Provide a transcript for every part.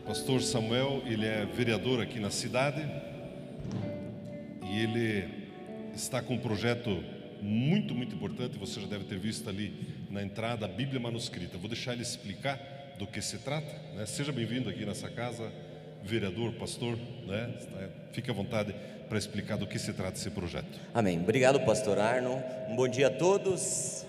Pastor Samuel, ele é vereador aqui na cidade e ele está com um projeto muito importante. Você já deve ter visto ali na entrada a Bíblia manuscrita. Vou deixar ele explicar do que se trata, né? Seja bem-vindo aqui nessa casa, vereador, pastor, né? Fique à vontade para explicar do que se trata esse projeto. Amém. Obrigado, pastor Arno. Um bom dia a todos.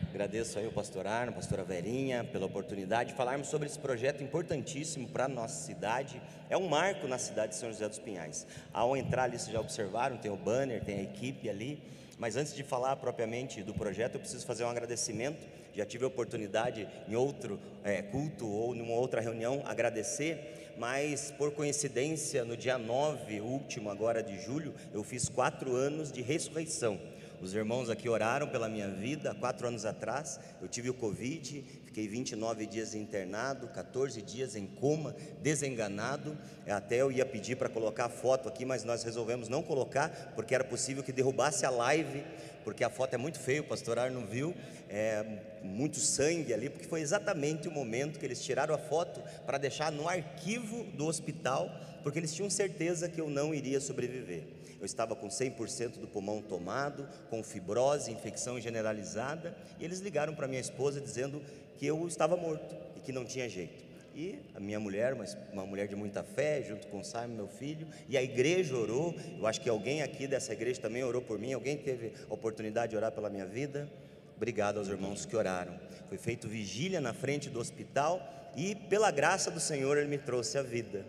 Agradeço aí ao pastor Arno, pastora Verinha, pela oportunidade de falarmos sobre esse projeto importantíssimo para a nossa cidade. É um marco na cidade de São José dos Pinhais. Ao entrar ali, vocês já observaram, tem o banner, tem a equipe ali. Mas antes de falar propriamente do projeto, eu preciso fazer um agradecimento. Já tive a oportunidade em outro culto ou numa outra reunião agradecer, mas por coincidência, no dia 9, último agora de julho, eu fiz 4 anos de ressurreição. Os irmãos aqui oraram pela minha vida. 4 anos atrás eu tive o Covid, fiquei 29 dias internado, 14 dias em coma, desenganado. Até eu ia pedir para colocar a foto aqui, mas nós resolvemos não colocar, porque era possível que derrubasse a live, porque a foto é muito feia, o pastor Arno viu, muito sangue ali, porque foi exatamente o momento que eles tiraram a foto para deixar no arquivo do hospital, porque eles tinham certeza que eu não iria sobreviver. Eu estava com 100% do pulmão tomado, com fibrose, infecção generalizada, e eles ligaram para minha esposa dizendo que eu estava morto e que não tinha jeito. E a minha mulher, uma mulher de muita fé, junto com o Simon, meu filho, e a igreja orou. Eu acho que alguém aqui dessa igreja também orou por mim. Alguém teve a oportunidade de orar pela minha vida? Obrigado aos irmãos que oraram. Foi feito vigília na frente do hospital e pela graça do Senhor Ele me trouxe a vida.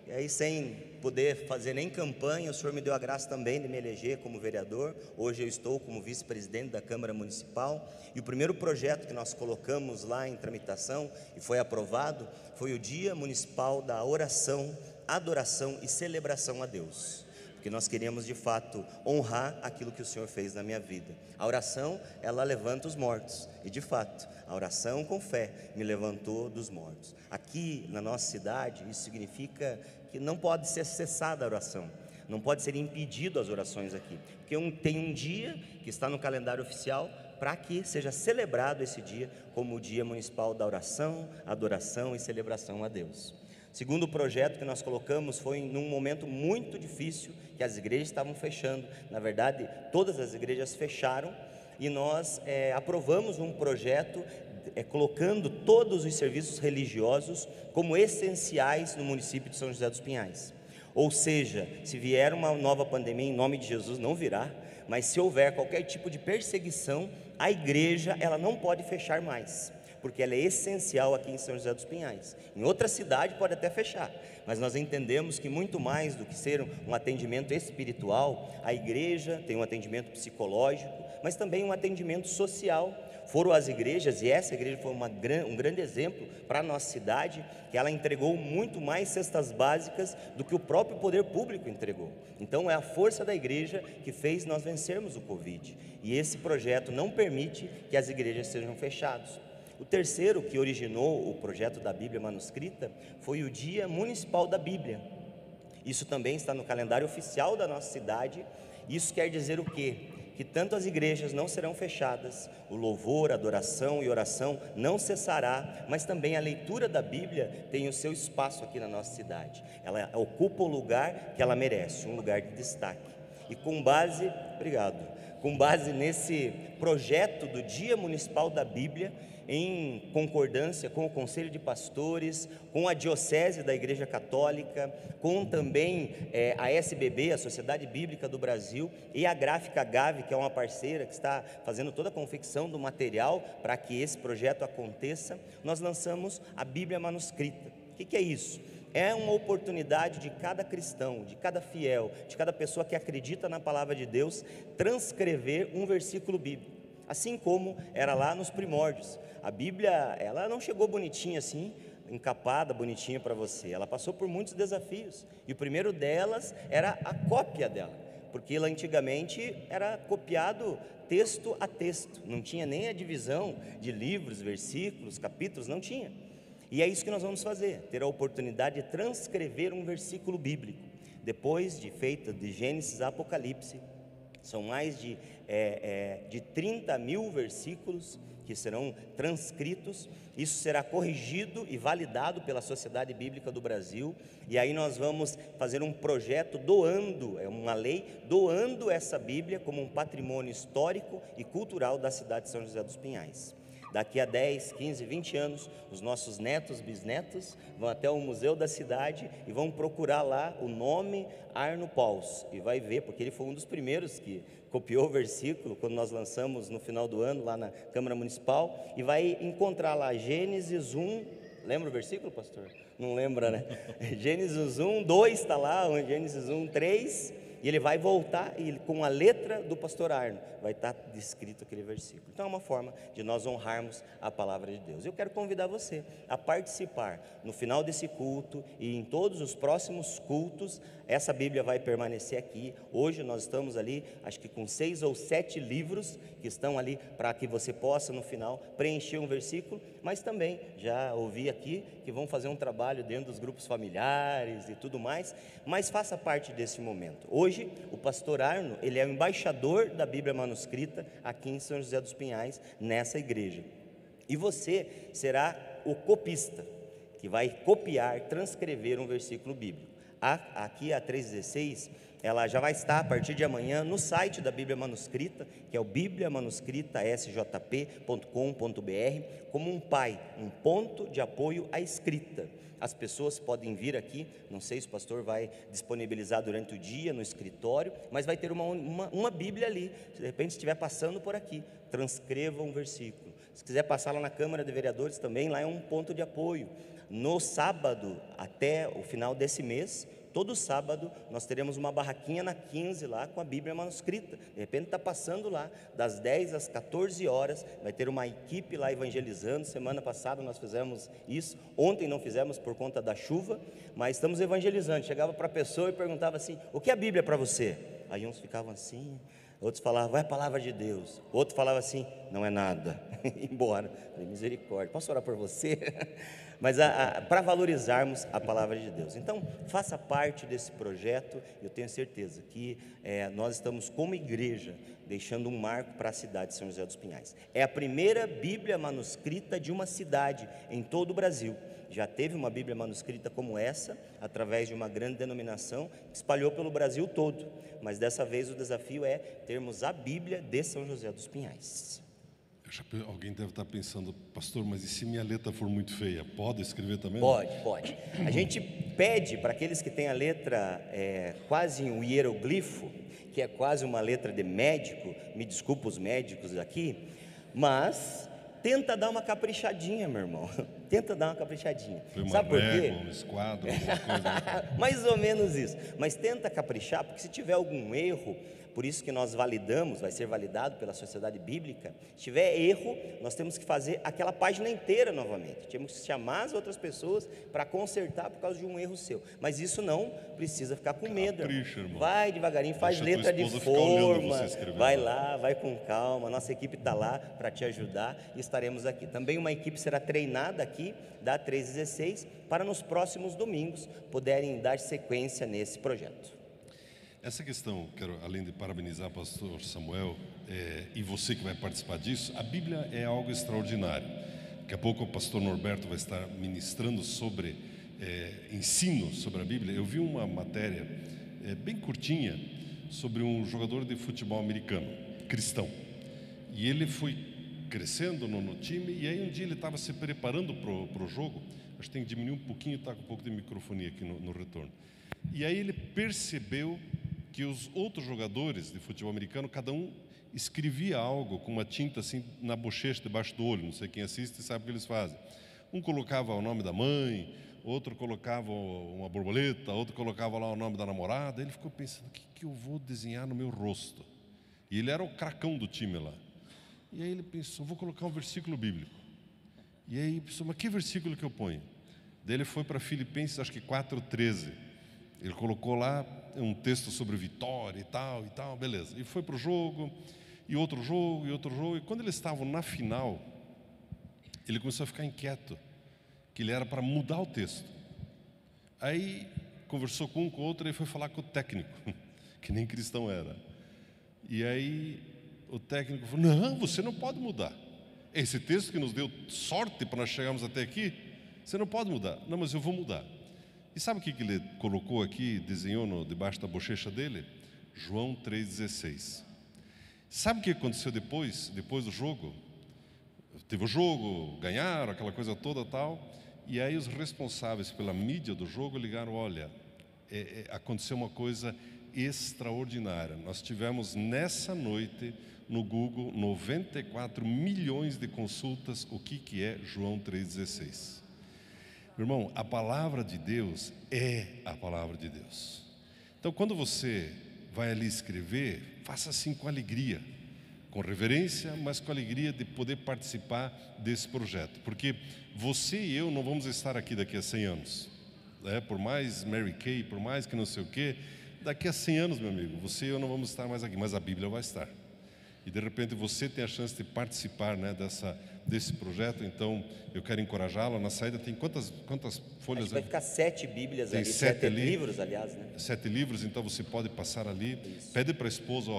E aí, sem poder fazer nem campanha, o Senhor me deu a graça também de me eleger como vereador. Hoje eu estou como vice-presidente da Câmara Municipal. E o primeiro projeto que nós colocamos lá em tramitação e foi aprovado foi o Dia Municipal da Oração, Adoração e Celebração a Deus. Porque nós queríamos de fato honrar aquilo que o Senhor fez na minha vida. A oração, ela levanta os mortos. E de fato, a oração com fé me levantou dos mortos. Aqui na nossa cidade, isso significa que não pode ser cessada a oração. Não pode ser impedido as orações aqui. Porque tem um dia que está no calendário oficial para que seja celebrado esse dia como o Dia Municipal da Oração, Adoração e Celebração a Deus. Segundo projeto que nós colocamos foi num momento muito difícil, que as igrejas estavam fechando. Na verdade, todas as igrejas fecharam e nós aprovamos um projeto colocando todos os serviços religiosos como essenciais no município de São José dos Pinhais. Ou seja, se vier uma nova pandemia, em nome de Jesus não virá, mas se houver qualquer tipo de perseguição, a igreja ela não pode fechar mais, porque ela é essencial aqui em São José dos Pinhais. Em outra cidade pode até fechar, mas nós entendemos que muito mais do que ser um atendimento espiritual, a igreja tem um atendimento psicológico, mas também um atendimento social. Foram as igrejas, e essa igreja foi um grande exemplo para a nossa cidade, que ela entregou muito mais cestas básicas do que o próprio poder público entregou. Então é a força da igreja que fez nós vencermos o Covid, e esse projeto não permite que as igrejas sejam fechadas. O terceiro que originou o projeto da Bíblia manuscrita foi o Dia Municipal da Bíblia. Isso também está no calendário oficial da nossa cidade. Isso quer dizer o quê? Que tanto as igrejas não serão fechadas, o louvor, a adoração e oração não cessará, mas também a leitura da Bíblia tem o seu espaço aqui na nossa cidade. Ela ocupa o lugar que ela merece, um lugar de destaque. E com base nesse projeto do Dia Municipal da Bíblia, em concordância com o Conselho de Pastores, com a Diocese da Igreja Católica, com também a SBB, a Sociedade Bíblica do Brasil, e a Gráfica Gave, que é uma parceira que está fazendo toda a confecção do material para que esse projeto aconteça, nós lançamos a Bíblia manuscrita. O que é isso? É uma oportunidade de cada cristão, de cada fiel, de cada pessoa que acredita na palavra de Deus, transcrever um versículo bíblico, assim como era lá nos primórdios. A Bíblia, ela não chegou bonitinha assim, encapada, bonitinha para você. Ela passou por muitos desafios, e o primeiro delas era a cópia dela, porque lá antigamente era copiado texto a texto, não tinha nem a divisão de livros, versículos, capítulos, não tinha. E é isso que nós vamos fazer, ter a oportunidade de transcrever um versículo bíblico, depois de feita de Gênesis a Apocalipse. São mais de 30 mil versículos que serão transcritos. Isso será corrigido e validado pela Sociedade Bíblica do Brasil, e aí nós vamos fazer um projeto doando, é uma lei, doando essa Bíblia como um patrimônio histórico e cultural da cidade de São José dos Pinhais. Daqui a 10, 15, 20 anos, os nossos netos, bisnetos, vão até o museu da cidade e vão procurar lá o nome Arno Pauls, e vai ver, porque ele foi um dos primeiros que copiou o versículo, quando nós lançamos no final do ano, lá na Câmara Municipal, e vai encontrar lá Gênesis 1, lembra o versículo, pastor? Não lembra, né? Gênesis 1, 2 está lá, Gênesis 1, 3, e ele vai voltar e com a letra do pastor Arno vai estar descrito aquele versículo. Então é uma forma de nós honrarmos a palavra de Deus. Eu quero convidar você a participar no final desse culto e em todos os próximos cultos. Essa Bíblia vai permanecer aqui. Hoje nós estamos ali, acho que com 6 ou 7 livros que estão ali para que você possa no final preencher um versículo, mas também já ouvi aqui que vão fazer um trabalho dentro dos grupos familiares e tudo mais, mas faça parte desse momento. Hoje o pastor Arno, ele é o embaixador da Bíblia manuscrita aqui em São José dos Pinhais, nessa igreja, e você será o copista, que vai copiar, transcrever um versículo bíblico. Aqui a 316, ela já vai estar a partir de amanhã no site da Bíblia Manuscrita, que é o bibliamanuscritasjp.com.br, como um pai, um ponto de apoio à escrita. As pessoas podem vir aqui, não sei se o pastor vai disponibilizar durante o dia no escritório, mas vai ter uma Bíblia ali. Se de repente estiver passando por aqui, transcreva um versículo. Se quiser passar lá na Câmara de Vereadores também, lá é um ponto de apoio. No sábado, até o final desse mês, todo sábado, nós teremos uma barraquinha na 15 lá com a Bíblia manuscrita. De repente está passando lá, das 10 às 14 horas, vai ter uma equipe lá evangelizando. Semana passada nós fizemos isso, ontem não fizemos por conta da chuva, mas estamos evangelizando. Chegava para a pessoa e perguntava assim: o que é a Bíblia para você? Aí uns ficavam assim, outros falavam: é a palavra de Deus. Outro falava assim: não é nada, embora. Falei: misericórdia, posso orar por você? Mas para valorizarmos a palavra de Deus. Então, faça parte desse projeto. Eu tenho certeza que nós estamos como igreja deixando um marco para a cidade de São José dos Pinhais. É a primeira Bíblia manuscrita de uma cidade em todo o Brasil. Já teve uma Bíblia manuscrita como essa, através de uma grande denominação, que espalhou pelo Brasil todo. Mas dessa vez o desafio é termos a Bíblia de São José dos Pinhais. Alguém deve estar pensando: pastor, mas e se minha letra for muito feia? Pode escrever também? Pode. A gente pede para aqueles que têm a letra quase um hieroglifo, que é quase uma letra de médico, me desculpa os médicos aqui, mas tenta dar uma caprichadinha, meu irmão. Tenta dar uma caprichadinha. Sabe por quê? Um esquadro, alguma coisa. Mais ou menos isso. Mas tenta caprichar, porque se tiver algum erro, por isso que nós validamos, vai ser validado pela Sociedade Bíblica. Se tiver erro, nós temos que fazer aquela página inteira novamente. Temos que chamar as outras pessoas para consertar por causa de um erro seu. Mas isso não precisa ficar com medo. Capricha, irmão. Vai devagarinho, faz letra de forma, vai lá, vai com calma. Nossa equipe está lá para te ajudar e estaremos aqui. Também uma equipe será treinada aqui da 316 para nos próximos domingos poderem dar sequência nesse projeto. Essa questão, quero, além de parabenizar o pastor Samuel e você que vai participar disso, a Bíblia é algo extraordinário. Daqui a pouco o pastor Norberto vai estar ministrando sobre ensino sobre a Bíblia. Eu vi uma matéria bem curtinha sobre um jogador de futebol americano, cristão. E ele foi crescendo no time, e aí um dia ele estava se preparando para o jogo. Acho que tem que diminuir um pouquinho, está com um pouco de microfonia aqui no retorno. E aí ele percebeu que os outros jogadores de futebol americano, cada um escrevia algo com uma tinta assim na bochecha, debaixo do olho. Não sei quem assiste sabe o que eles fazem. Um colocava o nome da mãe, outro colocava uma borboleta, outro colocava lá o nome da namorada. Ele ficou pensando: o que eu vou desenhar no meu rosto? E ele era o cracão do time lá. E aí ele pensou: vou colocar um versículo bíblico. E aí pensou: mas que versículo que eu ponho? Daí ele foi para Filipenses, acho que 4:13. Ele colocou lá um texto sobre vitória e tal, beleza. E foi para o jogo, e outro jogo, e outro jogo. E quando eles estavam na final, ele começou a ficar inquieto, que ele era para mudar o texto. Aí conversou com um, com o outro, e foi falar com o técnico, que nem cristão era. E aí o técnico falou: não, você não pode mudar. É esse texto que nos deu sorte para nós chegarmos até aqui. Você não pode mudar. Não, mas eu vou mudar. E sabe o que ele colocou aqui, desenhou debaixo da bochecha dele? João 3,16. Sabe o que aconteceu depois do jogo? Teve o jogo, ganharam, aquela coisa toda tal. E aí os responsáveis pela mídia do jogo ligaram, olha, aconteceu uma coisa extraordinária. Nós tivemos nessa noite no Google 94 milhões de consultas. O que é João 3,16? Irmão, a palavra de Deus é a palavra de Deus. Então, quando você vai ali escrever, faça assim com alegria, com reverência, mas com alegria de poder participar desse projeto. Porque você e eu não vamos estar aqui daqui a 100 anos. Por mais Mary Kay, por mais que não sei o quê, daqui a 100 anos, meu amigo, você e eu não vamos estar mais aqui, mas a Bíblia vai estar. E de repente você tem a chance de participar, né, desse projeto. Então eu quero encorajá-lo. Na saída tem quantas folhas? Vai ficar 7 Bíblias tem ali, 7 livros, aliás, né? 7 livros, então você pode passar ali. Isso. Pede para a esposa,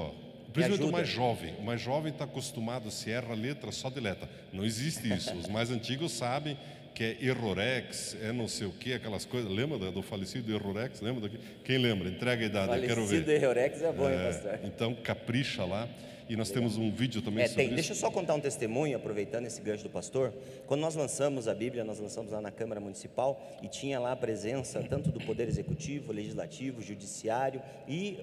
principalmente o mais jovem. O mais jovem está acostumado, se erra a letra, só deleta. Não existe isso. Os mais antigos sabem que é errorex, é não sei o que, aquelas coisas. Lembra do falecido errorex? Lembra daqui? Quem lembra? Entrega a idade, eu quero ver. Falecido errorex é bom, hein, pastor? Então capricha lá. E nós temos um vídeo também sobre isso. Deixa eu só contar um testemunho, aproveitando esse gancho do pastor. Quando nós lançamos a Bíblia, nós lançamos lá na Câmara Municipal e tinha lá a presença tanto do Poder Executivo, Legislativo, Judiciário e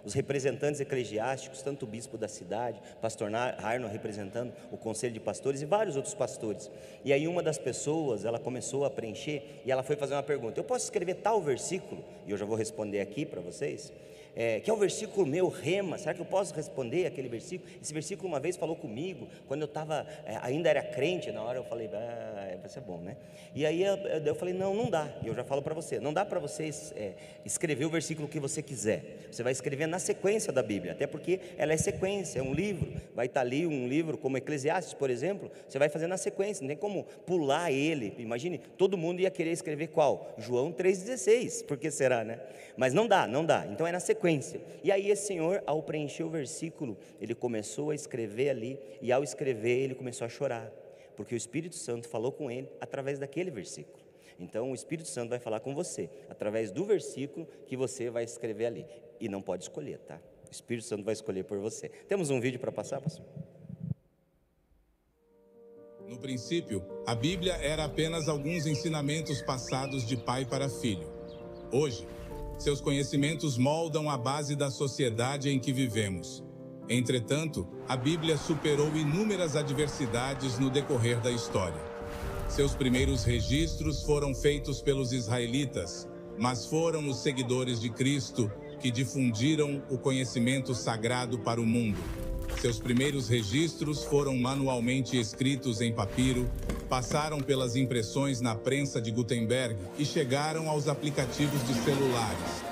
os representantes eclesiásticos, tanto o bispo da cidade, pastor Arno representando o Conselho de Pastores e vários outros pastores. E aí uma das pessoas, ela começou a preencher e ela foi fazer uma pergunta: eu posso escrever tal versículo? E eu já vou responder aqui para vocês. Que é o versículo meu, rema, será que eu posso responder aquele versículo? Esse versículo uma vez falou comigo, quando eu estava, ainda era crente, na hora eu falei, vai ser bom, né? E aí eu falei, não dá, e eu já falo para você, não dá para você escrever o versículo que você quiser, você vai escrever na sequência da Bíblia, até porque ela é sequência, é um livro, vai estar ali um livro como Eclesiastes, por exemplo, você vai fazer na sequência, não tem como pular ele. Imagine, todo mundo ia querer escrever qual? João 3,16, por que será, né? Mas não dá, então é na sequência. E aí esse senhor, ao preencher o versículo, ele começou a escrever ali, e ao escrever ele começou a chorar, porque o Espírito Santo falou com ele através daquele versículo. Então o Espírito Santo vai falar com você através do versículo que você vai escrever ali, e não pode escolher, tá? O Espírito Santo vai escolher por você. Temos um vídeo para passar, pastor? No princípio, a Bíblia era apenas alguns ensinamentos passados de pai para filho. Hoje, seus conhecimentos moldam a base da sociedade em que vivemos. Entretanto, a Bíblia superou inúmeras adversidades no decorrer da história. Seus primeiros registros foram feitos pelos israelitas, mas foram os seguidores de Cristo que difundiram o conhecimento sagrado para o mundo. Seus primeiros registros foram manualmente escritos em papiro, passaram pelas impressões na prensa de Gutenberg e chegaram aos aplicativos de celulares.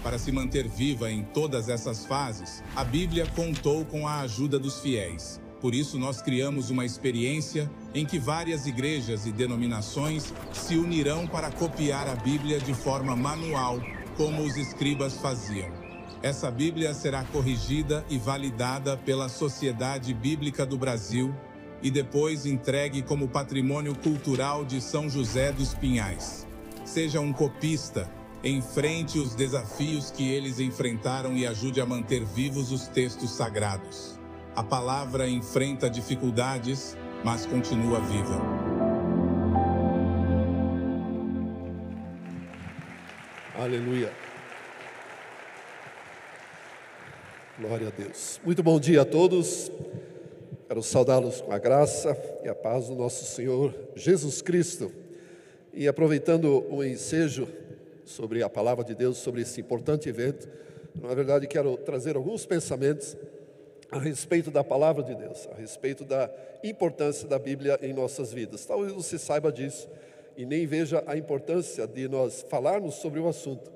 Para se manter viva em todas essas fases, a Bíblia contou com a ajuda dos fiéis. Por isso, nós criamos uma experiência em que várias igrejas e denominações se unirão para copiar a Bíblia de forma manual, como os escribas faziam. Essa Bíblia será corrigida e validada pela Sociedade Bíblica do Brasil e depois entregue como patrimônio cultural de São José dos Pinhais. Seja um copista, enfrente os desafios que eles enfrentaram e ajude a manter vivos os textos sagrados. A palavra enfrenta dificuldades, mas continua viva. Aleluia. Glória a Deus. Muito bom dia a todos. Quero saudá-los com a graça e a paz do nosso Senhor Jesus Cristo. E aproveitando o ensejo sobre a palavra de Deus, sobre esse importante evento, na verdade quero trazer alguns pensamentos a respeito da palavra de Deus, a respeito da importância da Bíblia em nossas vidas. Talvez você saiba disso e nem veja a importância de nós falarmos sobre o assunto,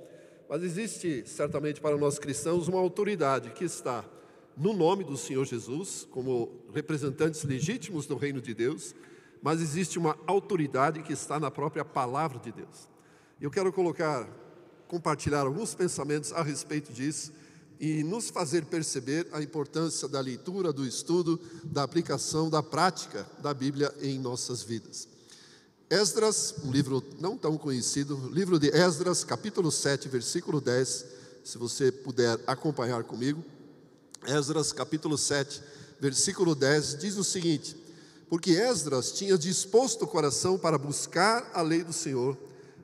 mas existe certamente para nós cristãos uma autoridade que está no nome do Senhor Jesus, como representantes legítimos do reino de Deus, mas existe uma autoridade que está na própria palavra de Deus. Eu quero colocar compartilhar alguns pensamentos a respeito disso e nos fazer perceber a importância da leitura, do estudo, da aplicação, da prática da Bíblia em nossas vidas. Esdras, um livro não tão conhecido, livro de Esdras, capítulo 7, versículo 10, se você puder acompanhar comigo. Esdras, capítulo 7, versículo 10, diz o seguinte: porque Esdras tinha disposto o coração para buscar a lei do Senhor,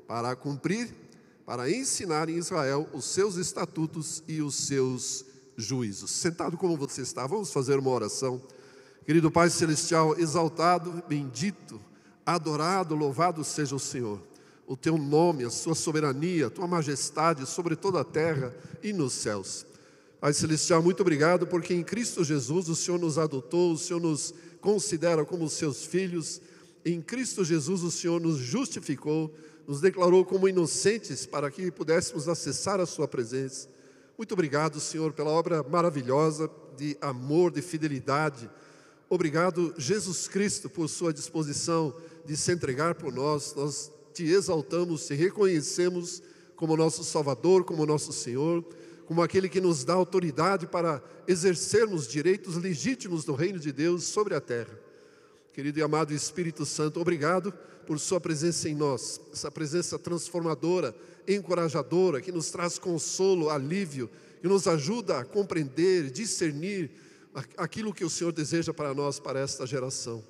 para a cumprir, para ensinar em Israel os seus estatutos e os seus juízos. Sentado como você está, vamos fazer uma oração. Querido Pai Celestial, exaltado, bendito, adorado, louvado seja o Senhor. O teu nome, a sua soberania, a tua majestade sobre toda a terra e nos céus. Pai Celestial, muito obrigado, porque em Cristo Jesus o Senhor nos adotou, o Senhor nos considera como seus filhos. Em Cristo Jesus o Senhor nos justificou, nos declarou como inocentes para que pudéssemos acessar a sua presença. Muito obrigado, Senhor, pela obra maravilhosa de amor, de fidelidade. Obrigado, Jesus Cristo, por sua disposição de se entregar por nós. Nós te exaltamos, te reconhecemos como nosso Salvador, como nosso Senhor, como aquele que nos dá autoridade para exercermos direitos legítimos do reino de Deus sobre a terra. Querido e amado Espírito Santo, obrigado por sua presença em nós, essa presença transformadora, encorajadora, que nos traz consolo, alívio, que nos ajuda a compreender, discernir aquilo que o Senhor deseja para nós, para esta geração.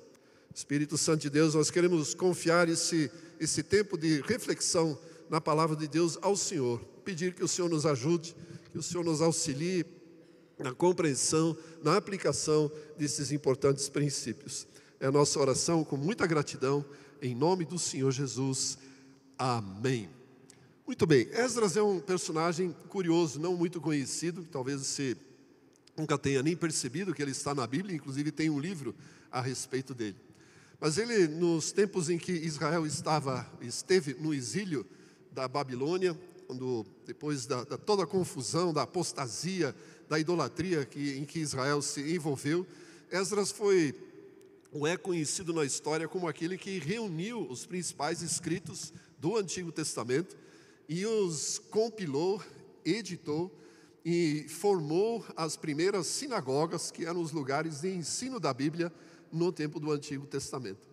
Espírito Santo de Deus, nós queremos confiar esse tempo de reflexão na palavra de Deus ao Senhor, pedir que o Senhor nos ajude, que o Senhor nos auxilie na compreensão, na aplicação desses importantes princípios. É a nossa oração com muita gratidão, em nome do Senhor Jesus. Amém. Muito bem, Esdras é um personagem curioso, não muito conhecido, talvez você nunca tenha nem percebido que ele está na Bíblia, inclusive tem um livro a respeito dele. Mas ele, nos tempos em que Israel esteve no exílio da Babilônia, quando, depois da toda a confusão, da apostasia, da idolatria em que Israel se envolveu, Esdras é conhecido na história como aquele que reuniu os principais escritos do Antigo Testamento e os compilou, editou e formou as primeiras sinagogas, que eram os lugares de ensino da Bíblia no tempo do Antigo Testamento.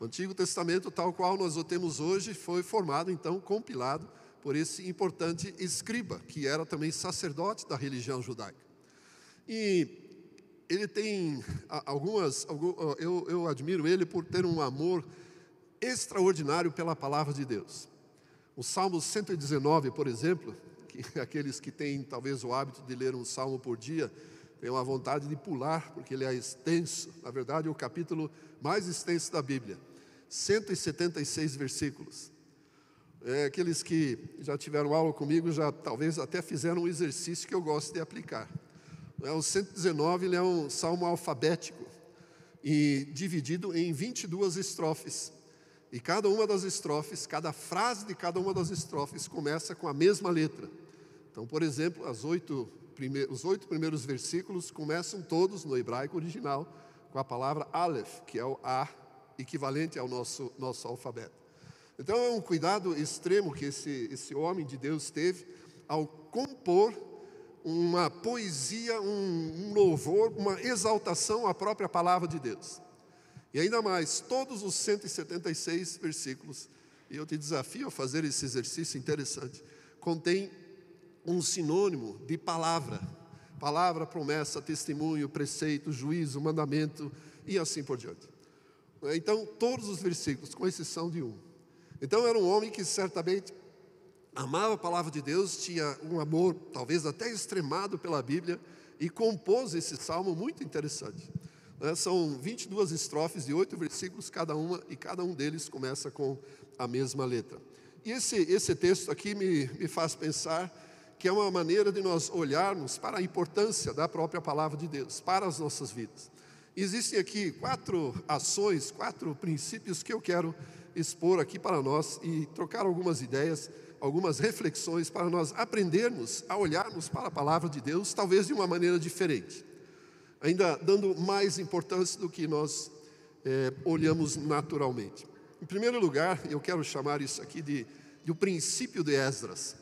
O Antigo Testamento, tal qual nós o temos hoje, foi formado, então, compilado por esse importante escriba, que era também sacerdote da religião judaica. E ele tem eu admiro ele por ter um amor extraordinário pela palavra de Deus. O Salmo 119, por exemplo, que aqueles que têm talvez o hábito de ler um salmo por dia, têm uma vontade de pular, porque ele é extenso. Na verdade, é o capítulo mais extenso da Bíblia. 176 versículos. Aqueles que já tiveram aula comigo, já talvez até fizeram um exercício que eu gosto de aplicar. O 119 ele é um salmo alfabético e dividido em 22 estrofes. E cada uma das estrofes, cada frase de cada uma das estrofes começa com a mesma letra. Então, por exemplo, os 8 primeiros versículos começam todos no hebraico original com a palavra Aleph, que é o A, equivalente ao nosso alfabeto. Então é um cuidado extremo que esse homem de Deus teve ao compor uma poesia, um louvor, uma exaltação à própria palavra de Deus. E ainda mais, todos os 176 versículos, e eu te desafio a fazer esse exercício interessante, contém um sinônimo de palavra. Palavra, promessa, testemunho, preceito, juízo, mandamento e assim por diante. Então, todos os versículos, com exceção de um. Então, era um homem que certamente amava a palavra de Deus, tinha um amor talvez até extremado pela Bíblia e compôs esse salmo muito interessante. São 22 estrofes de 8 versículos cada uma, e cada um deles começa com a mesma letra. E esse texto aqui me faz pensar que é uma maneira de nós olharmos para a importância da própria palavra de Deus, para as nossas vidas. Existem aqui 4 ações, 4 princípios que eu quero expor aqui para nós e trocar algumas ideias, algumas reflexões para nós aprendermos a olharmos para a palavra de Deus, talvez de uma maneira diferente, ainda dando mais importância do que nós olhamos naturalmente. Em primeiro lugar, eu quero chamar isso aqui do princípio de Esdras.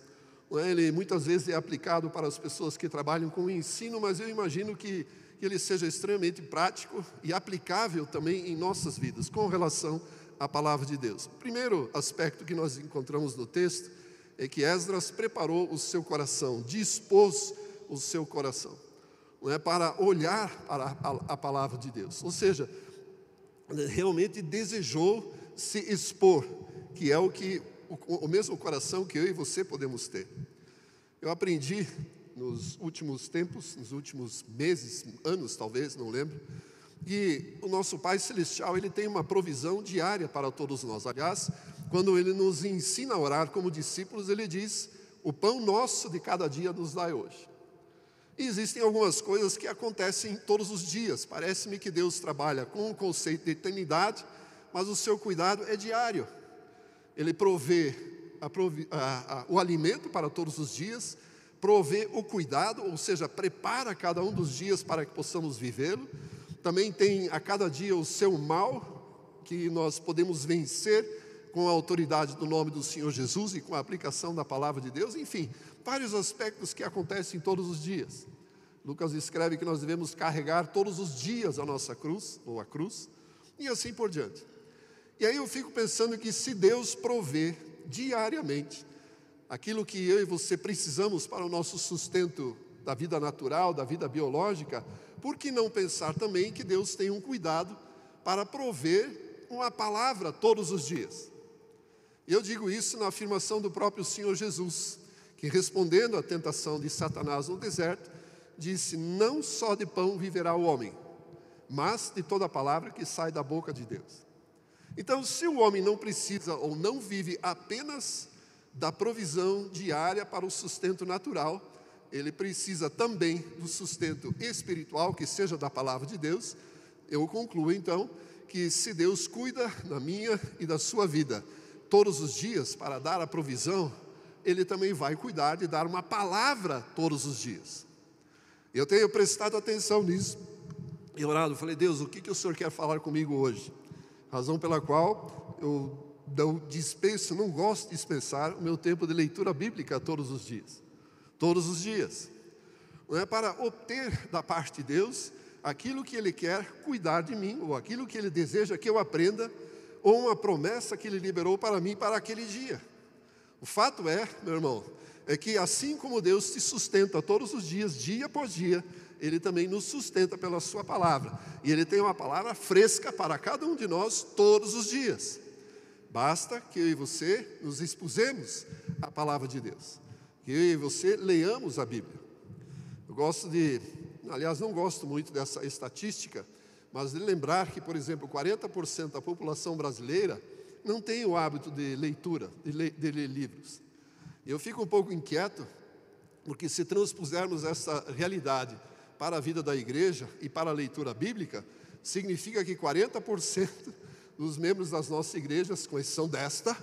Ele muitas vezes é aplicado para as pessoas que trabalham com o ensino, mas eu imagino que ele seja extremamente prático e aplicável também em nossas vidas, com relação à palavra de Deus. O primeiro aspecto que nós encontramos no texto é que Esdras preparou o seu coração, dispôs o seu coração, para olhar para a palavra de Deus. Ou seja, realmente desejou se expor, que é o mesmo coração que eu e você podemos ter. Eu aprendi nos últimos tempos, nos últimos meses, anos talvez, não lembro, que o nosso Pai Celestial, Ele tem uma provisão diária para todos nós. Aliás, quando Ele nos ensina a orar como discípulos, Ele diz: o pão nosso de cada dia nos dai hoje. E existem algumas coisas que acontecem todos os dias. Parece-me que Deus trabalha com o conceito de eternidade, mas o seu cuidado é diário. Ele provê o alimento para todos os dias, provê o cuidado, ou seja, prepara cada um dos dias para que possamos vivê-lo. Também tem a cada dia o seu mal, que nós podemos vencer com a autoridade do nome do Senhor Jesus e com a aplicação da palavra de Deus. Enfim, vários aspectos que acontecem todos os dias. Lucas escreve que nós devemos carregar todos os dias a nossa cruz, ou a cruz, e assim por diante. E aí eu fico pensando que se Deus provê diariamente aquilo que eu e você precisamos para o nosso sustento da vida natural, da vida biológica, por que não pensar também que Deus tem um cuidado para prover uma palavra todos os dias? E eu digo isso na afirmação do próprio Senhor Jesus, que respondendo à tentação de Satanás no deserto, disse: não só de pão viverá o homem, mas de toda a palavra que sai da boca de Deus. Então, se o homem não precisa ou não vive apenas da provisão diária para o sustento natural, ele precisa também do sustento espiritual, que seja da palavra de Deus. Eu concluo então que se Deus cuida da minha e da sua vida todos os dias para dar a provisão, Ele também vai cuidar de dar uma palavra todos os dias. Eu tenho prestado atenção nisso e orado, falei: Deus, o que o Senhor quer falar comigo hoje? Razão pela qual eu não gosto de dispensar o meu tempo de leitura bíblica todos os dias. Todos os dias. Não é para obter da parte de Deus aquilo que Ele quer cuidar de mim, ou aquilo que Ele deseja que eu aprenda, ou uma promessa que Ele liberou para mim para aquele dia. O fato é, meu irmão, é que assim como Deus te sustenta todos os dias, dia após dia, Ele também nos sustenta pela sua palavra. E Ele tem uma palavra fresca para cada um de nós todos os dias. Basta que eu e você nos expusemos à palavra de Deus, que eu e você leiamos a Bíblia. Não gosto muito dessa estatística, mas de lembrar que, por exemplo, 40% da população brasileira não tem o hábito de leitura, de ler livros. E eu fico um pouco inquieto, porque se transpusermos essa realidade para a vida da igreja e para a leitura bíblica, significa que 40% dos membros das nossas igrejas, com exceção desta,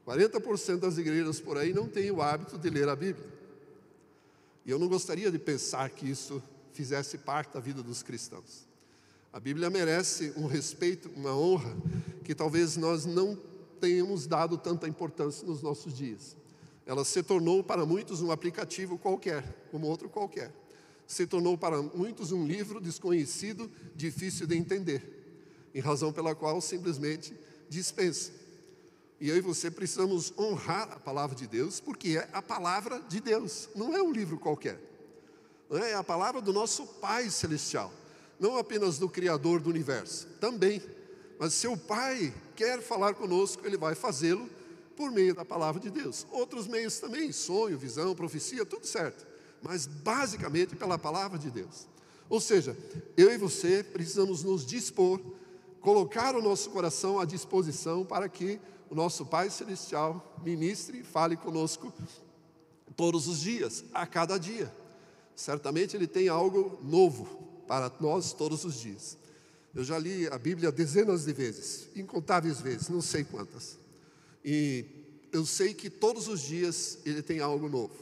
40% das igrejas por aí não têm o hábito de ler a Bíblia. E eu não gostaria de pensar que isso fizesse parte da vida dos cristãos. A Bíblia merece um respeito, uma honra, que talvez nós não tenhamos dado tanta importância nos nossos dias. Ela se tornou para muitos um aplicativo qualquer, como outro qualquer. Se tornou para muitos um livro desconhecido, difícil de entender, em razão pela qual simplesmente dispensa. E eu e você precisamos honrar a palavra de Deus, porque é a palavra de Deus, não é um livro qualquer. É a palavra do nosso Pai Celestial, não apenas do Criador do Universo, também. Mas se o Pai quer falar conosco, Ele vai fazê-lo por meio da palavra de Deus. Outros meios também, sonho, visão, profecia, tudo certo. Mas basicamente pela palavra de Deus. Ou seja, eu e você precisamos nos dispor, colocar o nosso coração à disposição para que o nosso Pai Celestial ministre e fale conosco todos os dias, a cada dia. Certamente Ele tem algo novo para nós todos os dias. Eu já li a Bíblia dezenas de vezes, incontáveis vezes, não sei quantas. E eu sei que todos os dias Ele tem algo novo.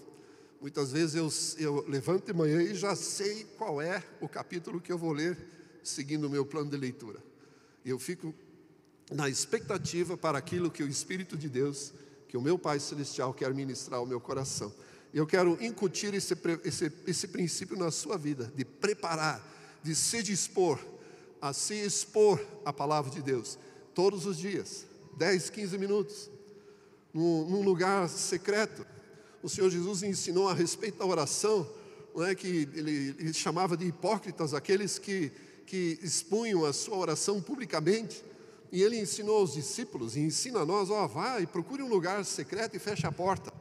Muitas vezes eu levanto de manhã e já sei qual é o capítulo que eu vou ler, seguindo o meu plano de leitura. E eu fico na expectativa para aquilo que o Espírito de Deus que o meu Pai Celestial quer ministrar ao meu coração. E eu quero incutir esse princípio na sua vida, de preparar, de se dispor, a se expor à palavra de Deus, todos os dias, 10, 15 minutos, num lugar secreto. O Senhor Jesus ensinou a respeito da oração, não é, que ele chamava de hipócritas aqueles que expunham a sua oração publicamente. E ele ensinou aos discípulos, e ensina a nós: vai, procure um lugar secreto e feche a porta,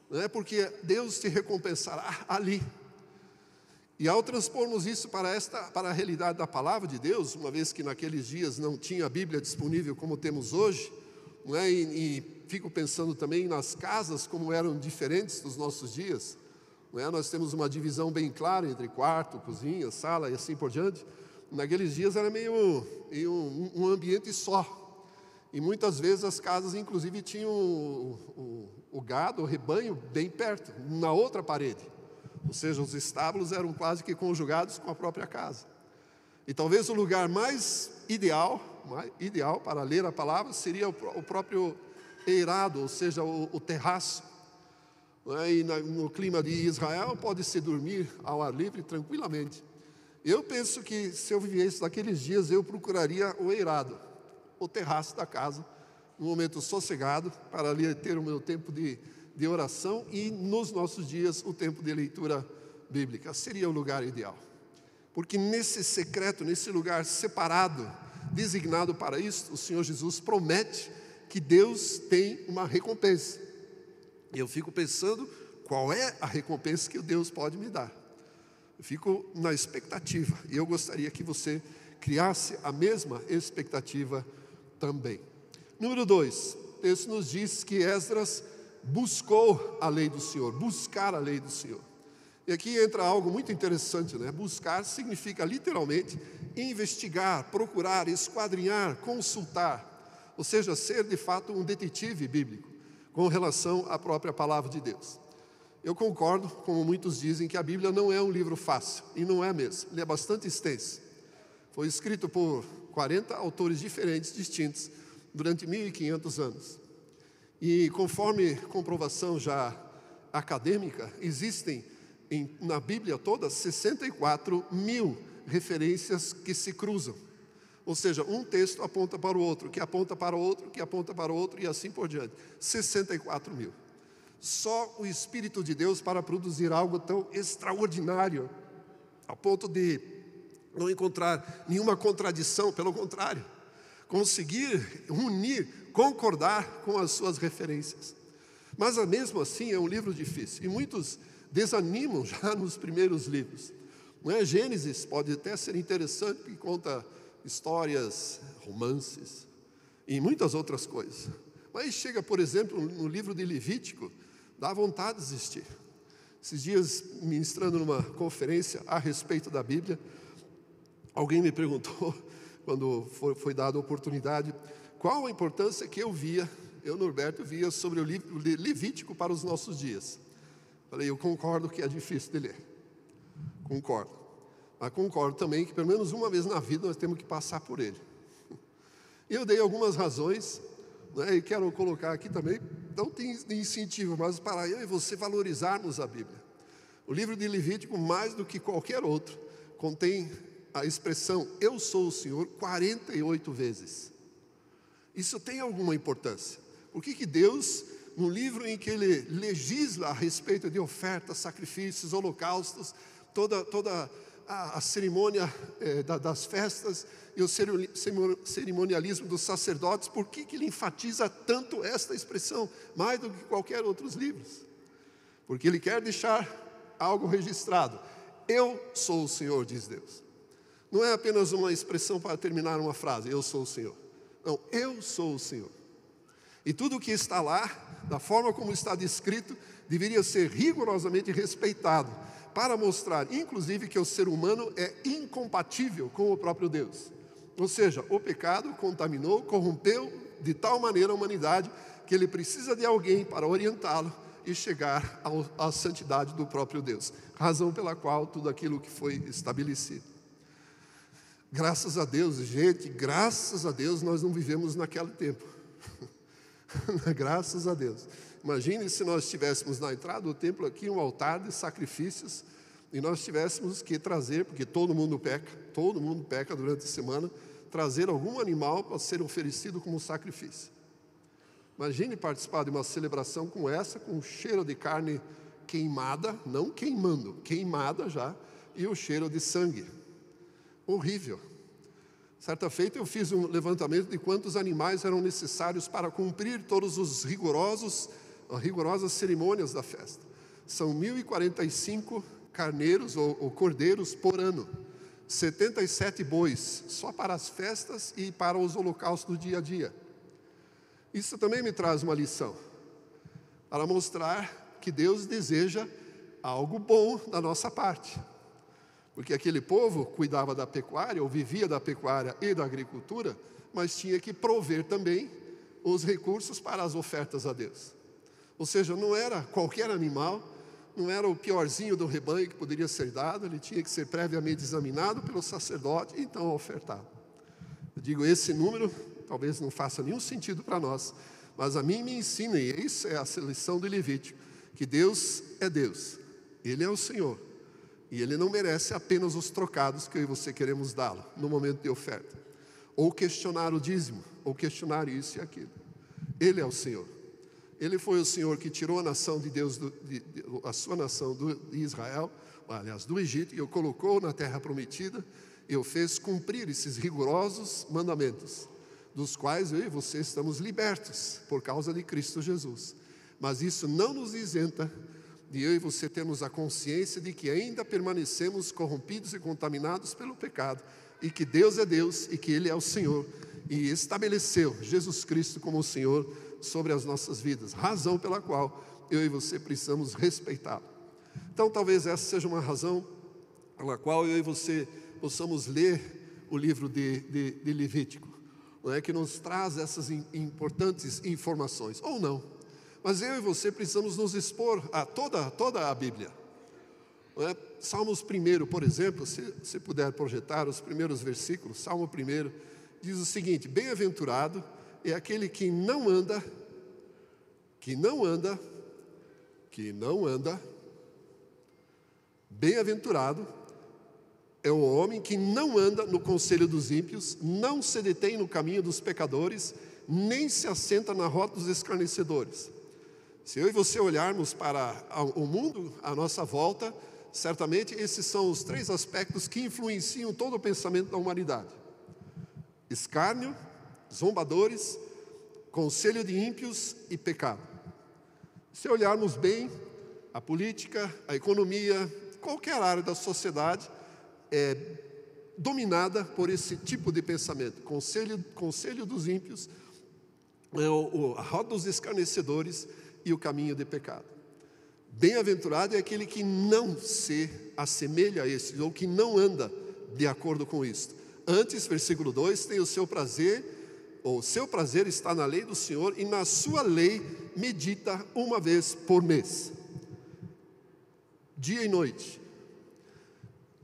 não é, porque Deus te recompensará ali. E ao transpormos isso para a realidade da palavra de Deus, uma vez que naqueles dias não tinha a Bíblia disponível como temos hoje, não é? E fico pensando também nas casas como eram diferentes dos nossos dias, não é? Nós temos uma divisão bem clara entre quarto, cozinha, sala e assim por diante. Naqueles dias era meio um ambiente só. E muitas vezes as casas inclusive tinham o gado, o rebanho bem perto, na outra parede. Ou seja, os estábulos eram quase que conjugados com a própria casa. E talvez o lugar mais ideal para ler a palavra seria o próprio eirado, ou seja, o terraço. E no clima de Israel pode-se dormir ao ar livre tranquilamente. Eu penso que se eu vivesse naqueles dias, eu procuraria o eirado, o terraço da casa, um momento sossegado, para ali ter o meu tempo de oração, e nos nossos dias o tempo de leitura bíblica seria o lugar ideal. Porque nesse secreto, nesse lugar separado, designado para isso, o Senhor Jesus promete que Deus tem uma recompensa. E eu fico pensando, qual é a recompensa que Deus pode me dar? Eu fico na expectativa, e eu gostaria que você criasse a mesma expectativa também. Número 2, o texto nos diz que Esdras buscou a lei do Senhor, buscar a lei do Senhor. E aqui entra algo muito interessante, né? Buscar significa literalmente investigar, procurar, esquadrinhar, consultar, ou seja, ser de fato um detetive bíblico com relação à própria palavra de Deus. Eu concordo, como muitos dizem, que a Bíblia não é um livro fácil, e não é mesmo, ele é bastante extenso. Foi escrito por 40 autores diferentes, distintos, durante 1.500 anos. E conforme comprovação já acadêmica, existem na Bíblia toda 64.000 referências que se cruzam. Ou seja, um texto aponta para o outro, que aponta para o outro, que aponta para o outro, e assim por diante. 64.000. Só o Espírito de Deus para produzir algo tão extraordinário, a ponto de não encontrar nenhuma contradição, pelo contrário, conseguir unir, concordar com as suas referências. Mas mesmo assim é um livro difícil, e muitos desanimam já nos primeiros livros. Não é? Gênesis pode até ser interessante, porque conta histórias, romances e muitas outras coisas. Mas chega, por exemplo, no livro de Levítico, dá vontade de desistir. Esses dias, ministrando numa conferência a respeito da Bíblia, alguém me perguntou, quando foi dada a oportunidade, qual a importância que eu, Norberto, via sobre o livro de Levítico para os nossos dias. Falei, eu concordo que é difícil de ler. Concordo. Mas concordo também que pelo menos uma vez na vida nós temos que passar por ele. E eu dei algumas razões, né, e quero colocar aqui também, não tem incentivo, mas para eu e você valorizarmos a Bíblia. O livro de Levítico, mais do que qualquer outro, contém a expressão eu sou o Senhor 48 vezes. Isso tem alguma importância. Por que Deus, no livro em que Ele legisla a respeito de ofertas, sacrifícios, holocaustos, toda a cerimônia das festas e o cerimonialismo dos sacerdotes, por que Ele enfatiza tanto esta expressão, mais do que qualquer outros livros? Porque Ele quer deixar algo registrado. Eu sou o Senhor, diz Deus. Não é apenas uma expressão para terminar uma frase, eu sou o Senhor. Não, eu sou o Senhor. E tudo o que está lá, da forma como está descrito, deveria ser rigorosamente respeitado, para mostrar, inclusive, que o ser humano é incompatível com o próprio Deus. Ou seja, o pecado contaminou, corrompeu de tal maneira a humanidade, que ele precisa de alguém para orientá-lo e chegar à santidade do próprio Deus. Razão pela qual tudo aquilo que foi estabelecido. Graças a Deus, gente, graças a Deus nós não vivemos naquele tempo. Graças a Deus. Imagine se nós tivéssemos na entrada do templo aqui um altar de sacrifícios e nós tivéssemos que trazer, porque todo mundo peca durante a semana, trazer algum animal para ser oferecido como sacrifício. Imagine participar de uma celebração como essa, com o cheiro de carne queimada, não queimando, queimada já, e o cheiro de sangue. Horrível. Certa feita eu fiz um levantamento de quantos animais eram necessários para cumprir todos os rigorosas cerimônias da festa. São 1.045 carneiros ou cordeiros por ano, 77 bois, só para as festas e para os holocaustos do dia a dia. Isso também me traz uma lição, para mostrar que Deus deseja algo bom da nossa parte. Porque aquele povo cuidava da pecuária, ou vivia da pecuária e da agricultura, mas tinha que prover também os recursos para as ofertas a Deus. Ou seja, não era qualquer animal, não era o piorzinho do rebanho que poderia ser dado, ele tinha que ser previamente examinado pelo sacerdote e então ofertado. Eu digo, esse número talvez não faça nenhum sentido para nós, mas a mim me ensina, e isso é a lição do Levítico, que Deus é Deus, Ele é o Senhor, e Ele não merece apenas os trocados que eu e você queremos dá-lo no momento de oferta, ou questionar o dízimo, ou questionar isso e aquilo. Ele é o Senhor. Ele foi o Senhor que tirou a nação de Deus, a sua nação de Israel, aliás, do Egito, e o colocou na terra prometida, e o fez cumprir esses rigorosos mandamentos, dos quais eu e você estamos libertos por causa de Cristo Jesus. Mas isso não nos isenta de eu e você termos a consciência de que ainda permanecemos corrompidos e contaminados pelo pecado, e que Deus é Deus e que Ele é o Senhor, e estabeleceu Jesus Cristo como o Senhor sobre as nossas vidas, razão pela qual eu e você precisamos respeitá-lo. Então talvez essa seja uma razão pela qual eu e você possamos ler o livro de Levítico, não é, que nos traz essas importantes informações, ou não, mas eu e você precisamos nos expor a toda a Bíblia, não é? Salmos 1, por exemplo, se puder projetar os primeiros versículos, Salmo 1 diz o seguinte: bem-aventurado é aquele que não anda, bem-aventurado é o homem que não anda no conselho dos ímpios, não se detém no caminho dos pecadores, nem se assenta na roda dos escarnecedores. Se eu e você olharmos para o mundo à nossa volta, certamente esses são os 3 aspectos que influenciam todo o pensamento da humanidade: escárnio, zombadores, conselho de ímpios e pecado. Se olharmos bem, a política, a economia, qualquer área da sociedade é dominada por esse tipo de pensamento: conselho dos ímpios, a roda dos escarnecedores e o caminho de pecado. Bem-aventurado é aquele que não se assemelha a esses, ou que não anda de acordo com isto. Antes, versículo 2, tem o seu prazer está na lei do Senhor, e na sua lei medita uma vez por mês, dia e noite.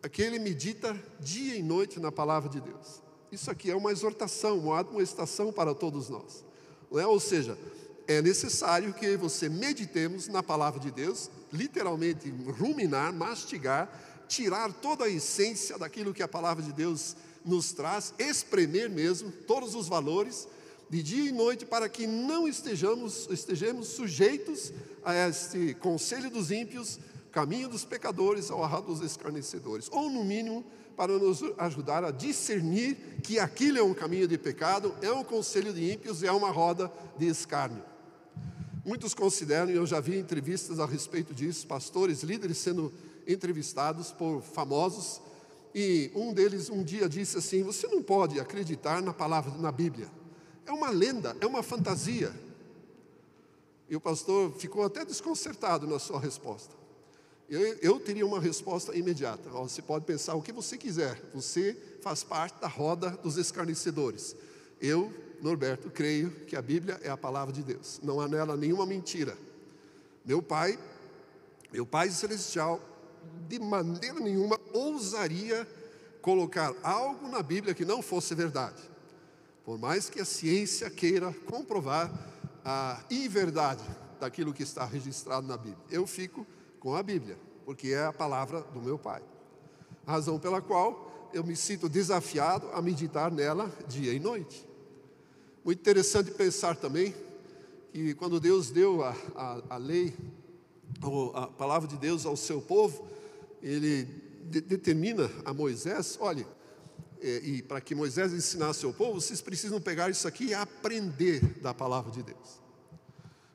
Aquele medita dia e noite na palavra de Deus. Isso aqui é uma exortação, uma admoestação para todos nós, não é? Ou seja, é necessário que você meditemos na palavra de Deus, literalmente ruminar, mastigar, tirar toda a essência daquilo que a palavra de Deus nos traz, espremer mesmo todos os valores de dia e noite, para que não estejamos sujeitos a este conselho dos ímpios, caminho dos pecadores, ou a roda dos escarnecedores, ou no mínimo para nos ajudar a discernir que aquilo é um caminho de pecado, é um conselho de ímpios, é uma roda de escárnio. Muitos consideram, e eu já vi entrevistas a respeito disso, pastores, líderes sendo entrevistados por famosos, e um deles um dia disse assim: você não pode acreditar na palavra, na Bíblia, é uma lenda, é uma fantasia. E o pastor ficou até desconcertado na sua resposta. Eu teria uma resposta imediata: você pode pensar o que você quiser, você faz parte da roda dos escarnecedores. Eu, Norberto, creio que a Bíblia é a palavra de Deus, não há nela nenhuma mentira. Meu Pai Celestial, de maneira nenhuma ousaria colocar algo na Bíblia que não fosse verdade. Por mais que a ciência queira comprovar, a inverdade daquilo que está registrado na Bíblia. Eu fico com a Bíblia, porque é a palavra do meu Pai. Razão pela qual eu me sinto desafiado a meditar nela dia e noite. Muito interessante pensar também que quando Deus deu a lei, ou a palavra de Deus ao seu povo, Ele determina a Moisés, olha, e para que Moisés ensinasse ao povo, vocês precisam pegar isso aqui e aprender da palavra de Deus.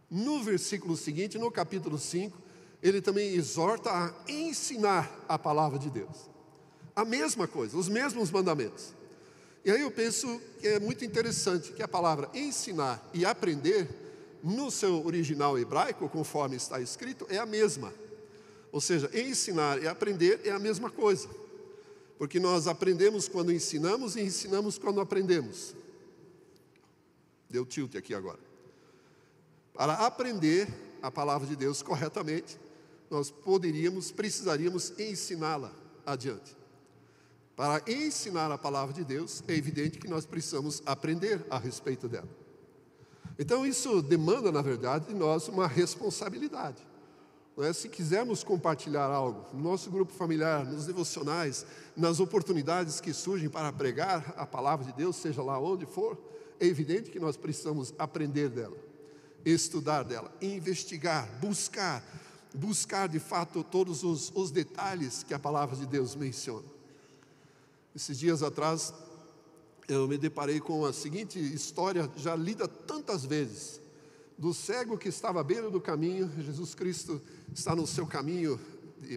No versículo seguinte, no capítulo 5, ele também exorta a ensinar a palavra de Deus. A mesma coisa, os mesmos mandamentos. E aí eu penso que é muito interessante que a palavra ensinar e aprender, no seu original hebraico, conforme está escrito, é a mesma. Ou seja, ensinar e aprender é a mesma coisa. Porque nós aprendemos quando ensinamos e ensinamos quando aprendemos. Deu tilt aqui agora. Para aprender a palavra de Deus corretamente, nós precisaríamos ensiná-la adiante. Para ensinar a palavra de Deus, é evidente que nós precisamos aprender a respeito dela. Então isso demanda, na verdade, de nós uma responsabilidade. Não é? Se quisermos compartilhar algo no nosso grupo familiar, nos devocionais, nas oportunidades que surgem para pregar a palavra de Deus, seja lá onde for, é evidente que nós precisamos aprender dela, estudar dela, investigar, buscar de fato todos os detalhes que a palavra de Deus menciona. Esses dias atrás, eu me deparei com a seguinte história, já lida tantas vezes, do cego que estava à beira do caminho. Jesus Cristo está no seu caminho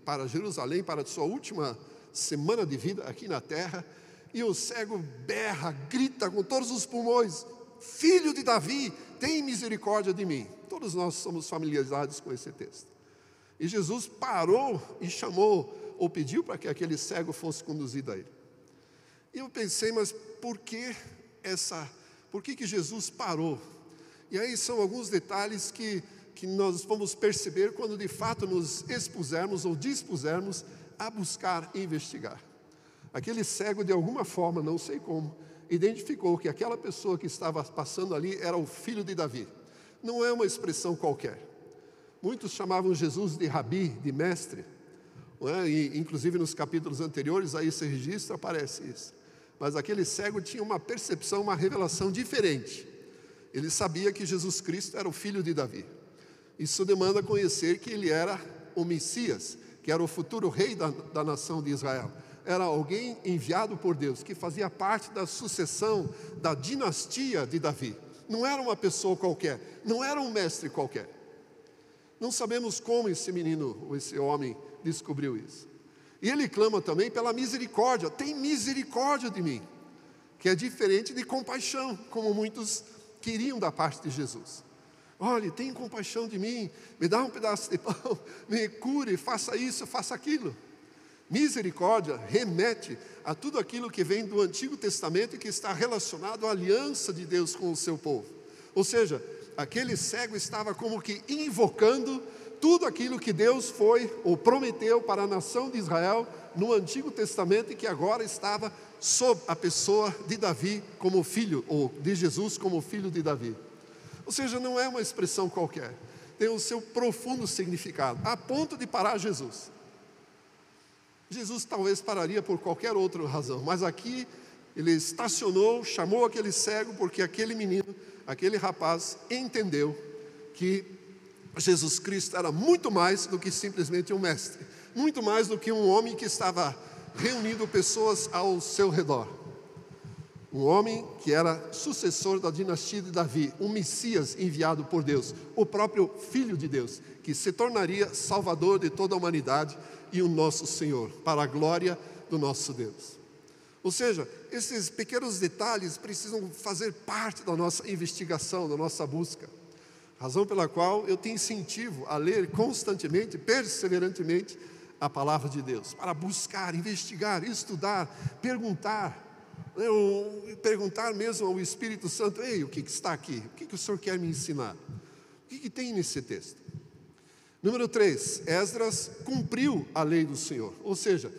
para Jerusalém, para a sua última semana de vida aqui na terra, e o cego berra, grita com todos os pulmões: Filho de Davi, tem misericórdia de mim. Todos nós somos familiarizados com esse texto. E Jesus parou e chamou, ou pediu para que aquele cego fosse conduzido a ele. E eu pensei, mas por que Jesus parou? E aí são alguns detalhes que nós vamos perceber quando de fato nos expusermos ou dispusermos a buscar e investigar. Aquele cego, de alguma forma, não sei como, identificou que aquela pessoa que estava passando ali era o filho de Davi. Não é uma expressão qualquer. Muitos chamavam Jesus de rabi, de mestre, não é? E, inclusive nos capítulos anteriores a esse registro aparece isso. Mas aquele cego tinha uma percepção, uma revelação diferente. Ele sabia que Jesus Cristo era o filho de Davi. Isso demanda conhecer que ele era o Messias, que era o futuro rei da nação de Israel. Era alguém enviado por Deus, que fazia parte da sucessão, da dinastia de Davi. Não era uma pessoa qualquer, não era um mestre qualquer. Não sabemos como esse menino, ou esse homem, descobriu isso. E ele clama também pela misericórdia. Tem misericórdia de mim, que é diferente de compaixão, como muitos queriam da parte de Jesus. Olha, tem compaixão de mim, me dá um pedaço de pão, me cure, faça isso, faça aquilo. Misericórdia remete a tudo aquilo que vem do Antigo Testamento e que está relacionado à aliança de Deus com o seu povo. Ou seja, aquele cego estava como que invocando tudo aquilo que Deus foi ou prometeu para a nação de Israel no Antigo Testamento e que agora estava sob a pessoa de Davi como filho, ou de Jesus como filho de Davi. Ou seja, não é uma expressão qualquer, tem o seu profundo significado, a ponto de parar Jesus. Jesus talvez pararia por qualquer outra razão, mas aqui ele estacionou, chamou aquele cego, porque aquele menino, aquele rapaz entendeu que Jesus Cristo era muito mais do que simplesmente um mestre, muito mais do que um homem que estava reunindo pessoas ao seu redor. Um homem que era sucessor da dinastia de Davi, um Messias enviado por Deus, o próprio Filho de Deus, que se tornaria Salvador de toda a humanidade e o nosso Senhor, para a glória do nosso Deus. Ou seja, esses pequenos detalhes precisam fazer parte da nossa investigação, da nossa busca. Razão pela qual eu te incentivo a ler constantemente, perseverantemente, a palavra de Deus, para buscar, investigar, estudar, perguntar mesmo ao Espírito Santo: ei, o que está aqui? O que o Senhor quer me ensinar? O que tem nesse texto? Número 3, Esdras cumpriu a lei do Senhor, ou seja,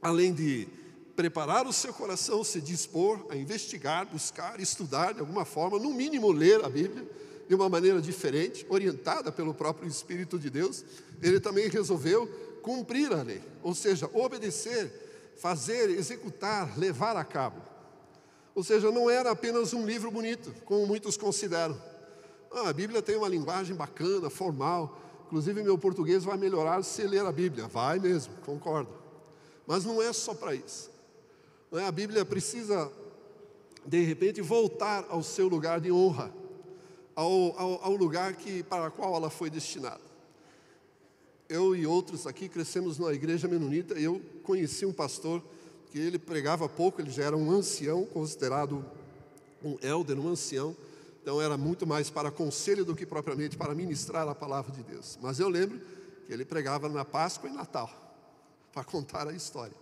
além de preparar o seu coração, se dispor a investigar, buscar, estudar de alguma forma, no mínimo ler a Bíblia. de uma maneira diferente, orientada pelo próprio Espírito de Deus, ele também resolveu cumprir a lei, ou seja, obedecer, fazer, executar, levar a cabo. Ou seja, não era apenas um livro bonito, como muitos consideram. A Bíblia tem uma linguagem bacana, formal, inclusive meu português vai melhorar se ler a Bíblia. Vai mesmo, concordo. Mas não é só para isso. A Bíblia precisa, de repente, voltar ao seu lugar de honra, ao lugar para o qual ela foi destinada. Eu e outros aqui crescemos na igreja menonita e eu conheci um pastor que ele pregava pouco, ele já era um ancião, considerado um elder, um ancião, então era muito mais para conselho do que propriamente para ministrar a palavra de Deus. Mas eu lembro que ele pregava na Páscoa e Natal, para contar a história.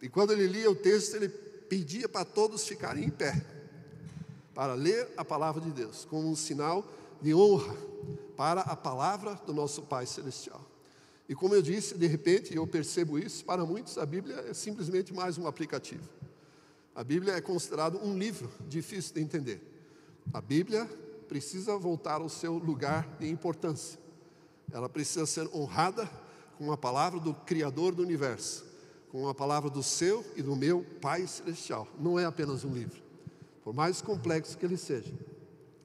E quando ele lia o texto, ele pedia para todos ficarem em pé, para ler a palavra de Deus, como um sinal de honra para a palavra do nosso Pai Celestial. E como eu disse, de repente, eu percebo isso, para muitos a Bíblia é simplesmente mais um aplicativo. A Bíblia é considerado um livro difícil de entender. A Bíblia precisa voltar ao seu lugar de importância. Ela precisa ser honrada com a palavra do Criador do Universo, com a palavra do seu e do meu Pai Celestial. Não é apenas um livro, por mais complexo que ele seja,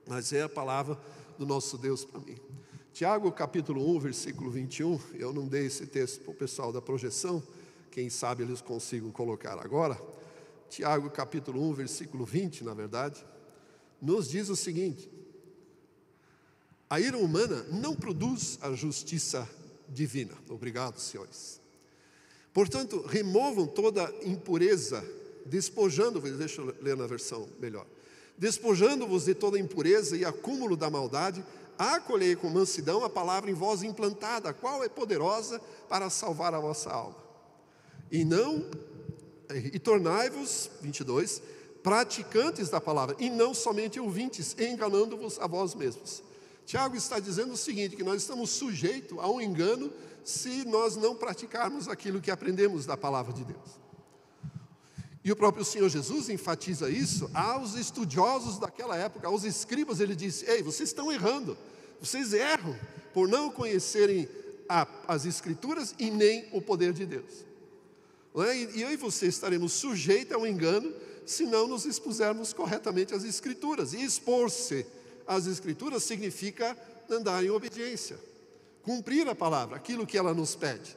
mas é a palavra do nosso Deus para mim. Tiago capítulo 1, versículo 21, eu não dei esse texto para o pessoal da projeção, quem sabe eles consigam colocar agora. Tiago capítulo 1, versículo 20, na verdade, nos diz o seguinte: a ira humana não produz a justiça divina. Obrigado, senhores. Portanto, removam toda impureza, despojando-vos, deixa eu ler na versão melhor, despojando-vos de toda impureza e acúmulo da maldade, acolhei com mansidão a palavra em vós implantada, a qual é poderosa para salvar a vossa alma. E tornai-vos, 22, praticantes da palavra, e não somente ouvintes, enganando-vos a vós mesmos. Tiago está dizendo o seguinte, que nós estamos sujeitos a um engano se nós não praticarmos aquilo que aprendemos da palavra de Deus. E o próprio Senhor Jesus enfatiza isso aos estudiosos daquela época, aos escribas. Ele disse: ei, vocês estão errando, vocês erram por não conhecerem as Escrituras e nem o poder de Deus. E eu e você estaremos sujeitos ao engano se não nos expusermos corretamente às Escrituras. E expor-se às Escrituras significa andar em obediência, cumprir a palavra, aquilo que ela nos pede,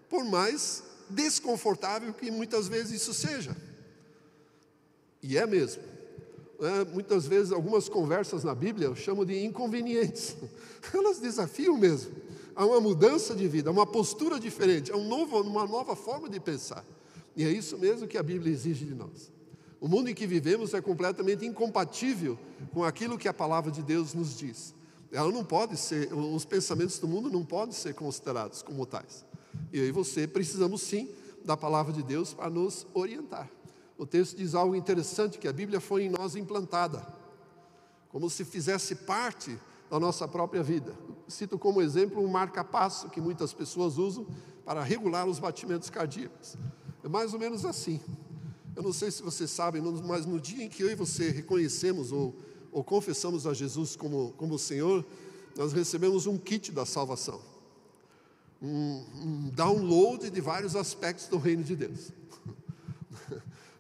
por mais desconfortável que muitas vezes isso seja. E é mesmo. Muitas vezes algumas conversas na Bíblia eu chamo de inconvenientes. Elas desafiam mesmo a uma mudança de vida, a uma postura diferente, a uma nova forma de pensar. E é isso mesmo que a Bíblia exige de nós. O mundo em que vivemos é completamente incompatível com aquilo que a palavra de Deus nos diz. Ela não pode ser, os pensamentos do mundo não podem ser considerados como tais. E eu e você precisamos sim da palavra de Deus para nos orientar. O texto diz algo interessante, que a Bíblia foi em nós implantada, como se fizesse parte da nossa própria vida. Cito como exemplo um marca-passo que muitas pessoas usam para regular os batimentos cardíacos. É mais ou menos assim. Eu não sei se vocês sabem, mas no dia em que eu e você reconhecemos ou confessamos a Jesus como Senhor, nós recebemos um kit da salvação. Um download de vários aspectos do reino de Deus.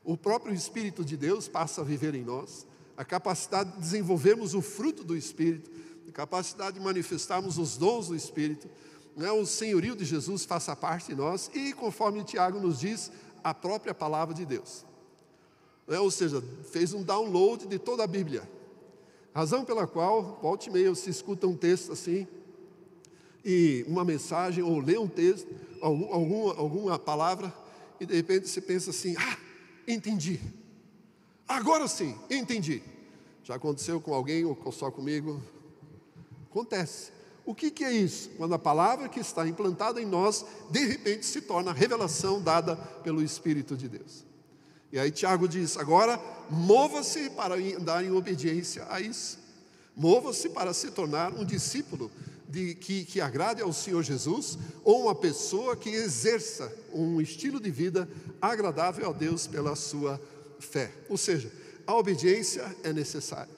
O próprio Espírito de Deus passa a viver em nós, a capacidade de desenvolvermos o fruto do Espírito, a capacidade de manifestarmos os dons do Espírito, o senhorio de Jesus faça parte de nós e, conforme Tiago nos diz, a própria palavra de Deus. Ou seja, fez um download de toda a Bíblia. Razão pela qual, volta e meia, se escuta um texto assim, e uma mensagem, ou lê um texto, alguma palavra, e de repente você pensa assim: entendi. Agora sim, entendi. Já aconteceu com alguém ou só comigo? Acontece. O que é isso? Quando a palavra que está implantada em nós, de repente se torna a revelação dada pelo Espírito de Deus. E aí Tiago diz: agora mova-se para andar em obediência a isso. Mova-se para se tornar um discípulo que agrade ao Senhor Jesus, ou uma pessoa que exerça um estilo de vida agradável a Deus pela sua fé. Ou seja, a obediência é necessária.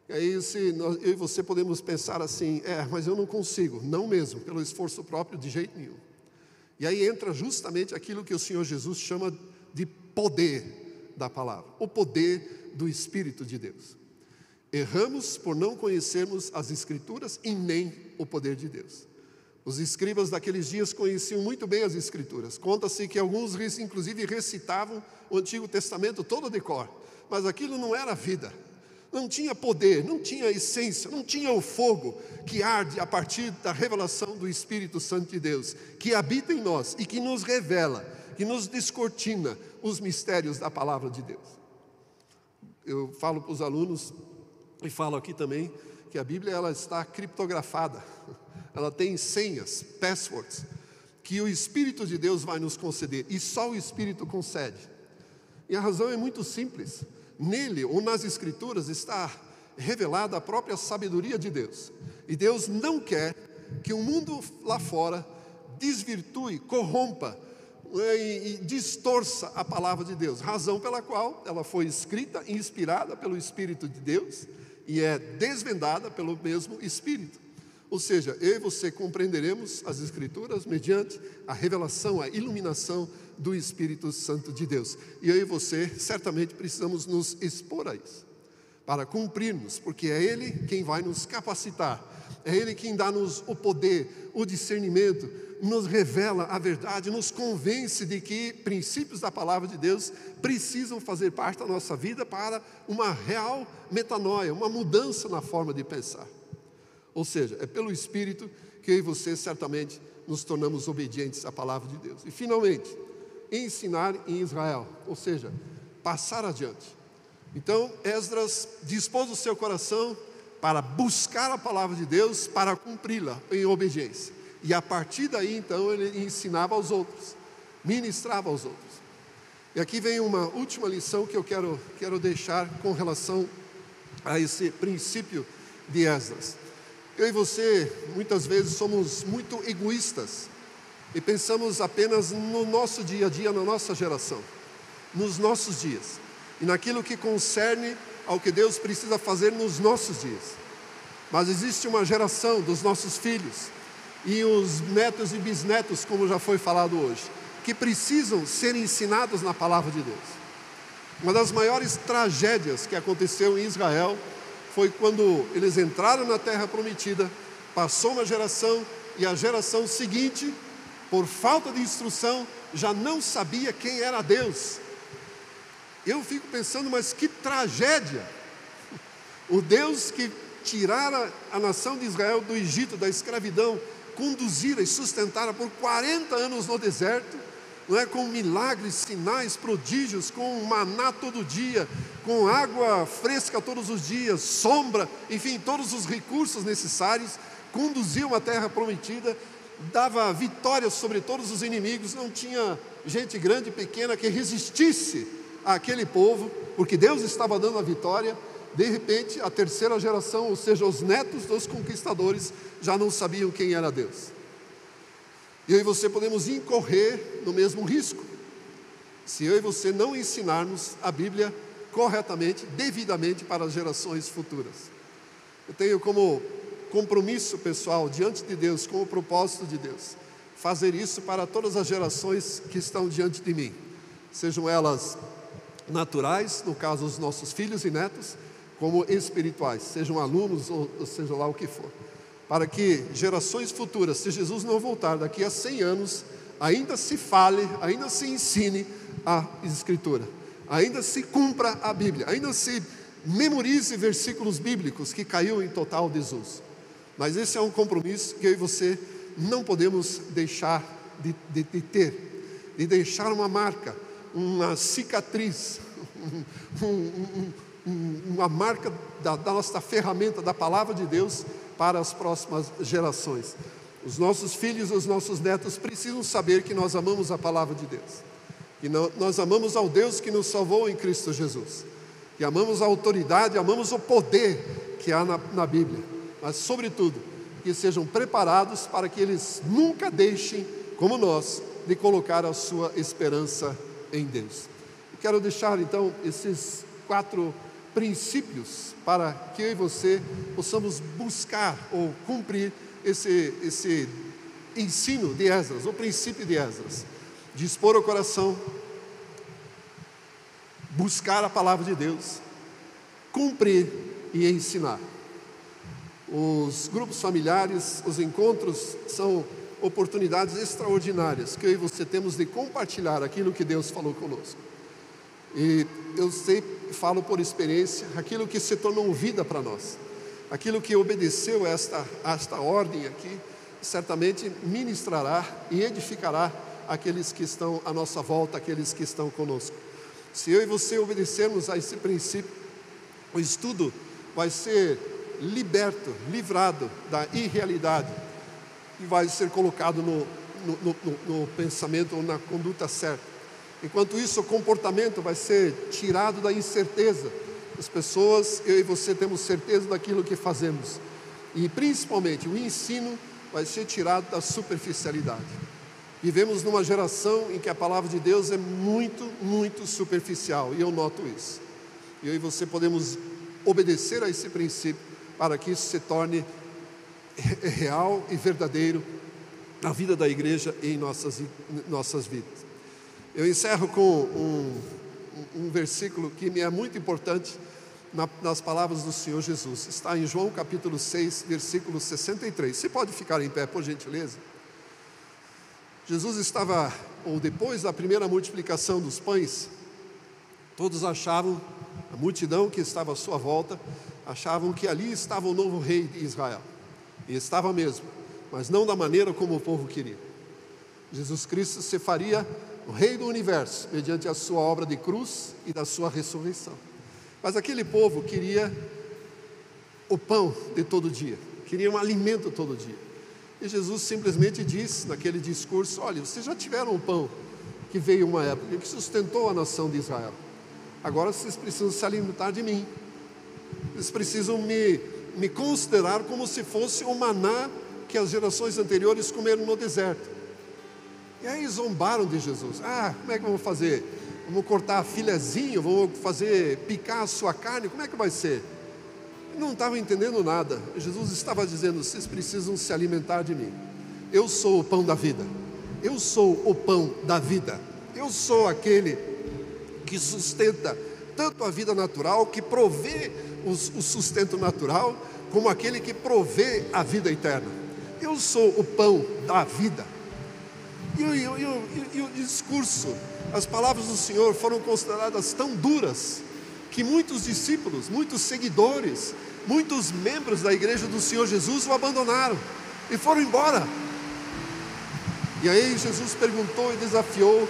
E aí eu e você podemos pensar assim, mas eu não consigo. Não mesmo, pelo esforço próprio, de jeito nenhum. E aí entra justamente aquilo que o Senhor Jesus chama de poder da palavra, o poder do Espírito de Deus. Erramos por não conhecermos as Escrituras e nem o poder de Deus. Os escribas daqueles dias conheciam muito bem as Escrituras. Conta-se que alguns, inclusive, recitavam o Antigo Testamento todo de cor. Mas aquilo não era vida. Não tinha poder, não tinha essência, não tinha o fogo que arde a partir da revelação do Espírito Santo de Deus, que habita em nós e que nos revela, que nos descortina os mistérios da palavra de Deus. Eu falo para os alunos, e falo aqui também, que a Bíblia ela está criptografada, ela tem senhas, passwords, que o Espírito de Deus vai nos conceder, e só o Espírito concede. E a razão é muito simples. Nele, ou nas Escrituras, está revelada a própria sabedoria de Deus. E Deus não quer que o mundo lá fora desvirtue, corrompa e distorça a palavra de Deus. Razão pela qual ela foi escrita e inspirada pelo Espírito de Deus e é desvendada pelo mesmo Espírito. Ou seja, eu e você compreenderemos as Escrituras mediante a revelação, a iluminação do Espírito Santo de Deus. E eu e você certamente precisamos nos expor a isso, para cumprirmos, porque é Ele quem vai nos capacitar, é Ele quem dá-nos o poder, o discernimento, nos revela a verdade, nos convence de que princípios da palavra de Deus precisam fazer parte da nossa vida para uma real metanoia, uma mudança na forma de pensar. Ou seja, é pelo Espírito que eu e você certamente nos tornamos obedientes à palavra de Deus. E finalmente, ensinar em Israel, ou seja, passar adiante. Então, Esdras dispôs o seu coração para buscar a palavra de Deus, para cumpri-la em obediência. E a partir daí, então, ele ensinava aos outros, ministrava aos outros. E aqui vem uma última lição que eu quero deixar com relação a esse princípio de Esdras. Eu e você, muitas vezes, somos muito egoístas e pensamos apenas no nosso dia a dia, na nossa geração, nos nossos dias, e naquilo que concerne ao que Deus precisa fazer nos nossos dias. Mas existe uma geração dos nossos filhos, e os netos e bisnetos, como já foi falado hoje, que precisam ser ensinados na palavra de Deus. Uma das maiores tragédias que aconteceu em Israel foi quando eles entraram na terra prometida, passou uma geração e a geração seguinte, por falta de instrução, já não sabia quem era Deus. Eu fico pensando, mas que tragédia! O Deus que tirara a nação de Israel do Egito, da escravidão, conduzira e sustentara por 40 anos no deserto, não é, com milagres, sinais, prodígios, com maná todo dia, com água fresca todos os dias, sombra, enfim, todos os recursos necessários, conduziu a terra prometida, dava vitória sobre todos os inimigos, não tinha gente grande e pequena que resistisse àquele povo, porque Deus estava dando a vitória. De repente, a terceira geração, ou seja, os netos dos conquistadores, já não sabiam quem era Deus. E eu e você podemos incorrer no mesmo risco, se eu e você não ensinarmos a Bíblia corretamente, devidamente para as gerações futuras. Eu tenho como compromisso pessoal diante de Deus, com o propósito de Deus, fazer isso para todas as gerações que estão diante de mim, sejam elas naturais, no caso os nossos filhos e netos, como espirituais, sejam alunos ou seja lá o que for, para que gerações futuras, se Jesus não voltar daqui a 100 anos, ainda se fale, ainda se ensine a Escritura, ainda se cumpra a Bíblia, ainda se memorize versículos bíblicos que caiu em total desuso. Mas esse é um compromisso que eu e você não podemos deixar de ter, de deixar uma marca, uma cicatriz, uma marca da nossa ferramenta, da palavra de Deus para as próximas gerações. Os nossos filhos e os nossos netos precisam saber que nós amamos a palavra de Deus, que nós amamos ao Deus que nos salvou em Cristo Jesus, que amamos a autoridade, amamos o poder que há na Bíblia, mas sobretudo que sejam preparados para que eles nunca deixem, como nós, de colocar a sua esperança em Deus. Eu quero deixar então esses 4 princípios para que eu e você possamos buscar ou cumprir esse ensino de Esdras, o princípio de Esdras. Dispor o coração, buscar a palavra de Deus, cumprir e ensinar. Os grupos familiares, os encontros são oportunidades extraordinárias que eu e você temos de compartilhar aquilo que Deus falou conosco. E eu falo por experiência, aquilo que se tornou vida para nós, aquilo que obedeceu a esta ordem aqui, certamente ministrará e edificará aqueles que estão à nossa volta, aqueles que estão conosco. Se eu e você obedecermos a esse princípio, o estudo vai ser livrado da irrealidade e vai ser colocado no pensamento ou na conduta certa. Enquanto isso, o comportamento vai ser tirado da incerteza. As pessoas, eu e você temos certeza daquilo que fazemos. E principalmente o ensino vai ser tirado da superficialidade. Vivemos numa geração em que a palavra de Deus é muito, muito superficial, e eu noto isso. E eu e você podemos obedecer a esse princípio para que isso se torne real e verdadeiro na vida da igreja e em nossas vidas. Eu encerro com um versículo que me é muito importante nas palavras do Senhor Jesus. Está em João capítulo 6, versículo 63. Você pode ficar em pé, por gentileza? Jesus estava, ou depois da primeira multiplicação dos pães, todos achavam, a multidão que estava à sua volta, achavam que ali estava o novo rei de Israel. E estava mesmo, mas não da maneira como o povo queria. Jesus Cristo se faria o rei do universo, mediante a sua obra de cruz e da sua ressurreição. Mas aquele povo queria o pão de todo dia, queria um alimento todo dia. E Jesus simplesmente disse naquele discurso: olha, vocês já tiveram um pão que veio uma época, que sustentou a nação de Israel. Agora vocês precisam se alimentar de mim. Vocês precisam me considerar como se fosse o maná que as gerações anteriores comeram no deserto. E aí zombaram de Jesus. Como é que vamos fazer? Vamos cortar filezinho, vamos picar a sua carne, como é que vai ser? Não estavam entendendo nada. Jesus estava dizendo: vocês precisam se alimentar de mim. Eu sou o pão da vida. Eu sou o pão da vida. Eu sou aquele que sustenta tanto a vida natural, que provê o sustento natural, como aquele que provê a vida eterna. Eu sou o pão da vida. E o discurso, as palavras do Senhor foram consideradas tão duras, que muitos discípulos, muitos seguidores, muitos membros da igreja do Senhor Jesus o abandonaram e foram embora. E aí Jesus perguntou e desafiou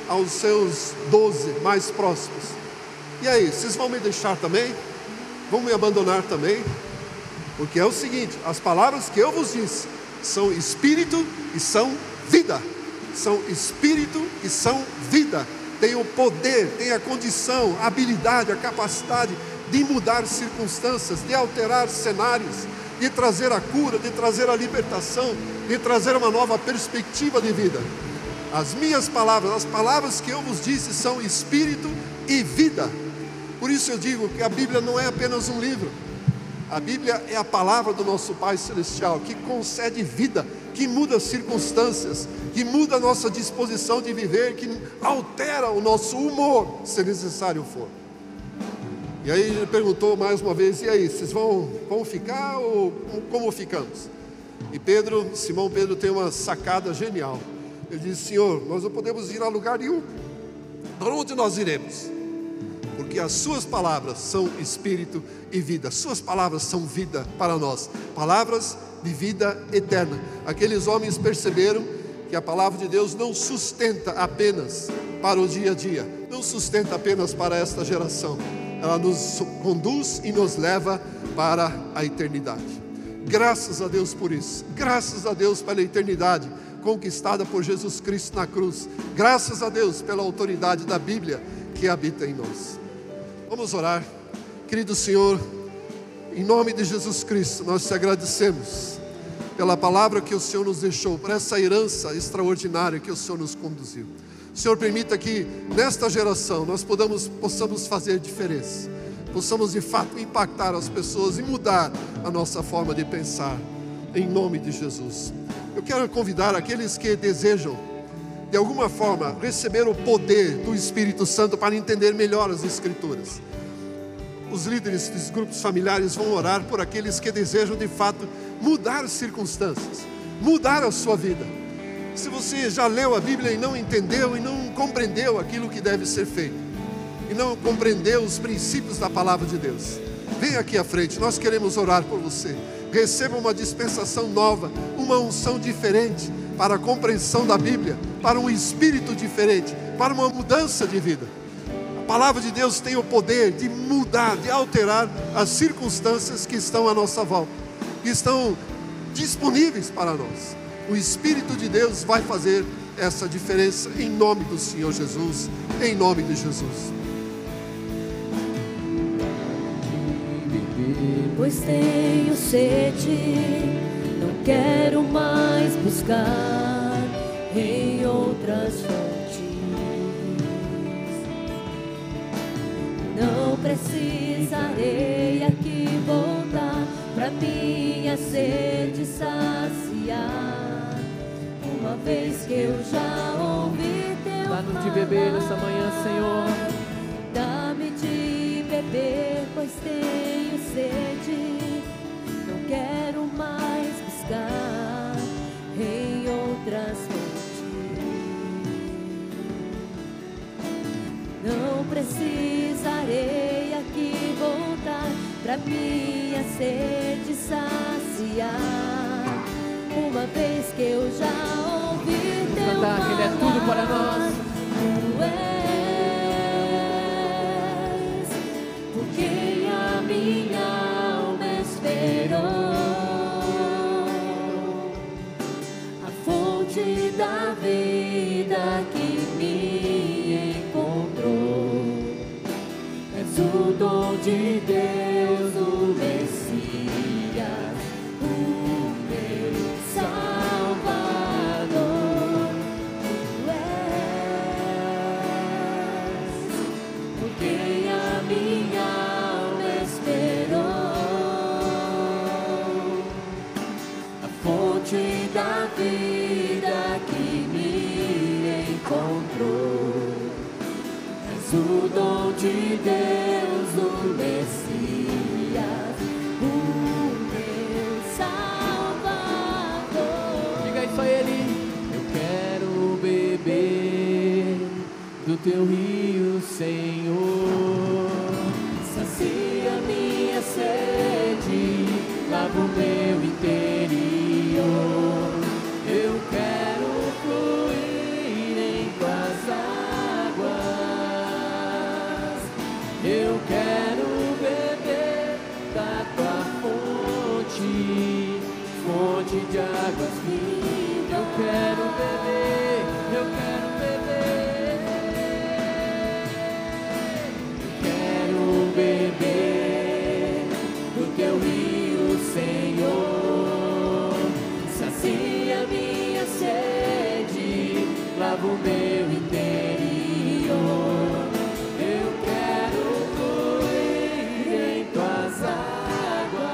aos seus 12 mais próximos: e aí, vocês vão me deixar também? Vão me abandonar também? Porque é o seguinte: as palavras que eu vos disse são espírito e são vida. São espírito e são vida. Tem o poder, tem a condição, a habilidade, a capacidade de mudar circunstâncias, de alterar cenários, de trazer a cura, de trazer a libertação, de trazer uma nova perspectiva de vida. As minhas palavras, as palavras que eu vos disse são espírito e vida. Por isso eu digo que a Bíblia não é apenas um livro. A Bíblia é a palavra do nosso Pai Celestial, que concede vida, que muda circunstâncias, que muda a nossa disposição de viver, que altera o nosso humor, se necessário for. E aí ele perguntou mais uma vez: e aí, vocês vão ficar ou como ficamos? E Simão Pedro tem uma sacada genial. Ele disse: Senhor, nós não podemos ir a lugar nenhum. Para onde nós iremos? Porque as suas palavras são espírito e vida. Suas palavras são vida para nós, palavras de vida eterna. Aqueles homens perceberam que a palavra de Deus não sustenta apenas para o dia a dia, não sustenta apenas para esta geração. Ela nos conduz e nos leva para a eternidade. Graças a Deus por isso. Graças a Deus pela eternidade conquistada por Jesus Cristo na cruz. Graças a Deus pela autoridade da Bíblia que habita em nós. Vamos orar. Querido Senhor, em nome de Jesus Cristo, nós te agradecemos pela palavra que o Senhor nos deixou, por essa herança extraordinária que o Senhor nos conduziu. Senhor, permita que nesta geração nós possamos fazer diferença. possamos de fato impactar as pessoas e mudar a nossa forma de pensar, em nome de Jesus. Eu quero convidar aqueles que desejam, de alguma forma, receber o poder do Espírito Santo para entender melhor as Escrituras. Os líderes dos grupos familiares vão orar por aqueles que desejam de fato mudar as circunstâncias, mudar a sua vida. Se você já leu a Bíblia e não entendeu e não compreendeu aquilo que deve ser feito, e não compreendeu os princípios da palavra de Deus, vem aqui à frente, nós queremos orar por você. Receba uma dispensação nova, uma unção diferente para a compreensão da Bíblia, para um espírito diferente, para uma mudança de vida. A palavra de Deus tem o poder de mudar, de alterar as circunstâncias que estão à nossa volta, que estão disponíveis para nós. O Espírito de Deus vai fazer essa diferença em nome do Senhor Jesus, em nome de Jesus. Pois tenho sede, não quero mais buscar em outras fontes. Não precisarei aqui voltar pra minha sede saciar, uma vez que eu já ouvi teu falar. Dá-nos de beber nessa manhã, Senhor. Dá-me de beber, pois tenho sede, não quero mais buscar em outras fontes. Não precisarei aqui voltar pra minha sede saciar, uma vez que eu já ouvi teu falar. Que Ele é tudo para nós. Tu és por quem a minha alma esperou, a fonte da vida que me encontrou. És o dom de Deus, o Messias, o meu Salvador. Tu és por quem a minha alma esperou, a fonte da vida que me encontrou. És o dom de Deus, o Messias, o meu Salvador. Diga isso a Ele. Eu quero beber do teu rio, Senhor. Sacia minha sede, lava o meu interior. Eu quero fluir em tuas águas. Eu quero beber da tua fonte, fonte de águas vivas. Eu quero beber, eu quero beber. Quero beber do teu rio, Senhor. Sacia minha sede, lava o meu interior. Eu quero fluir em tuas águas.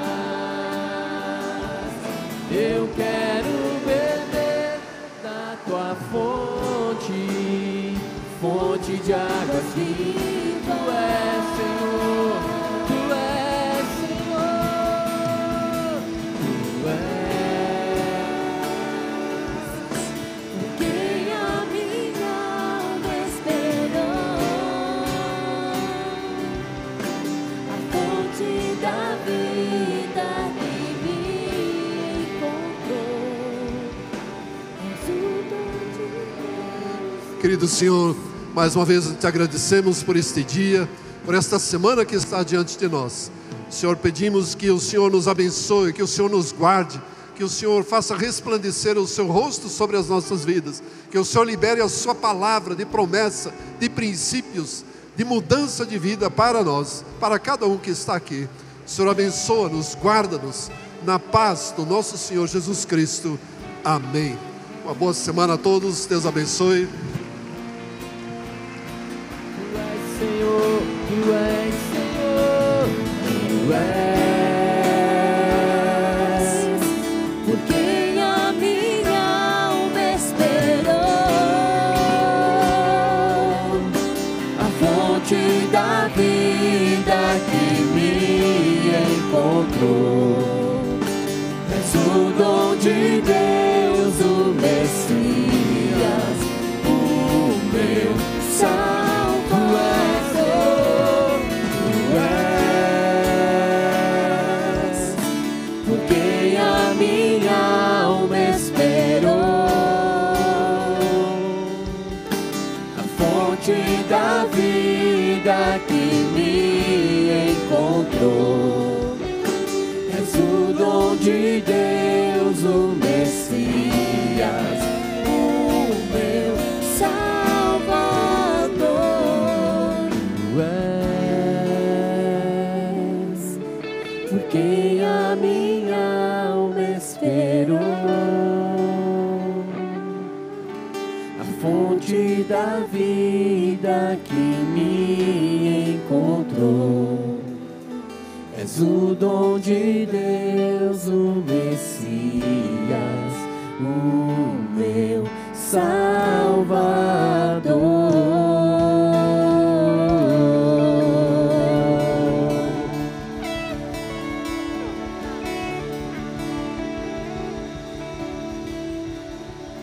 Eu quero beber da tua fonte, fonte de águas vivas. Tu és Senhor, Tu és Senhor, Tu és Por quem a minha alma esperou, a fonte da vida que me encontrou. És o dom de Deus. Querido Senhor, mais uma vez te agradecemos por este dia, por esta semana que está diante de nós. Senhor, pedimos que o Senhor nos abençoe, que o Senhor nos guarde, que o Senhor faça resplandecer o seu rosto sobre as nossas vidas, que o Senhor libere a sua palavra de promessa, de princípios, de mudança de vida para nós, para cada um que está aqui. Senhor, abençoa-nos, guarda-nos na paz do nosso Senhor Jesus Cristo. Amém. Uma boa semana a todos, Deus abençoe. Senhor, Tu és Senhor. da vida que me encontrou. És o dom de Deus, o Messias, o meu Salvador. Tu és por quem a minha alma esperou. Da vida que me encontrou. És o dom de Deus, o Messias, o meu Salvador. Tu és por quem a minha alma esperou. Fonte da vida que me encontrou. És o dom de Deus, o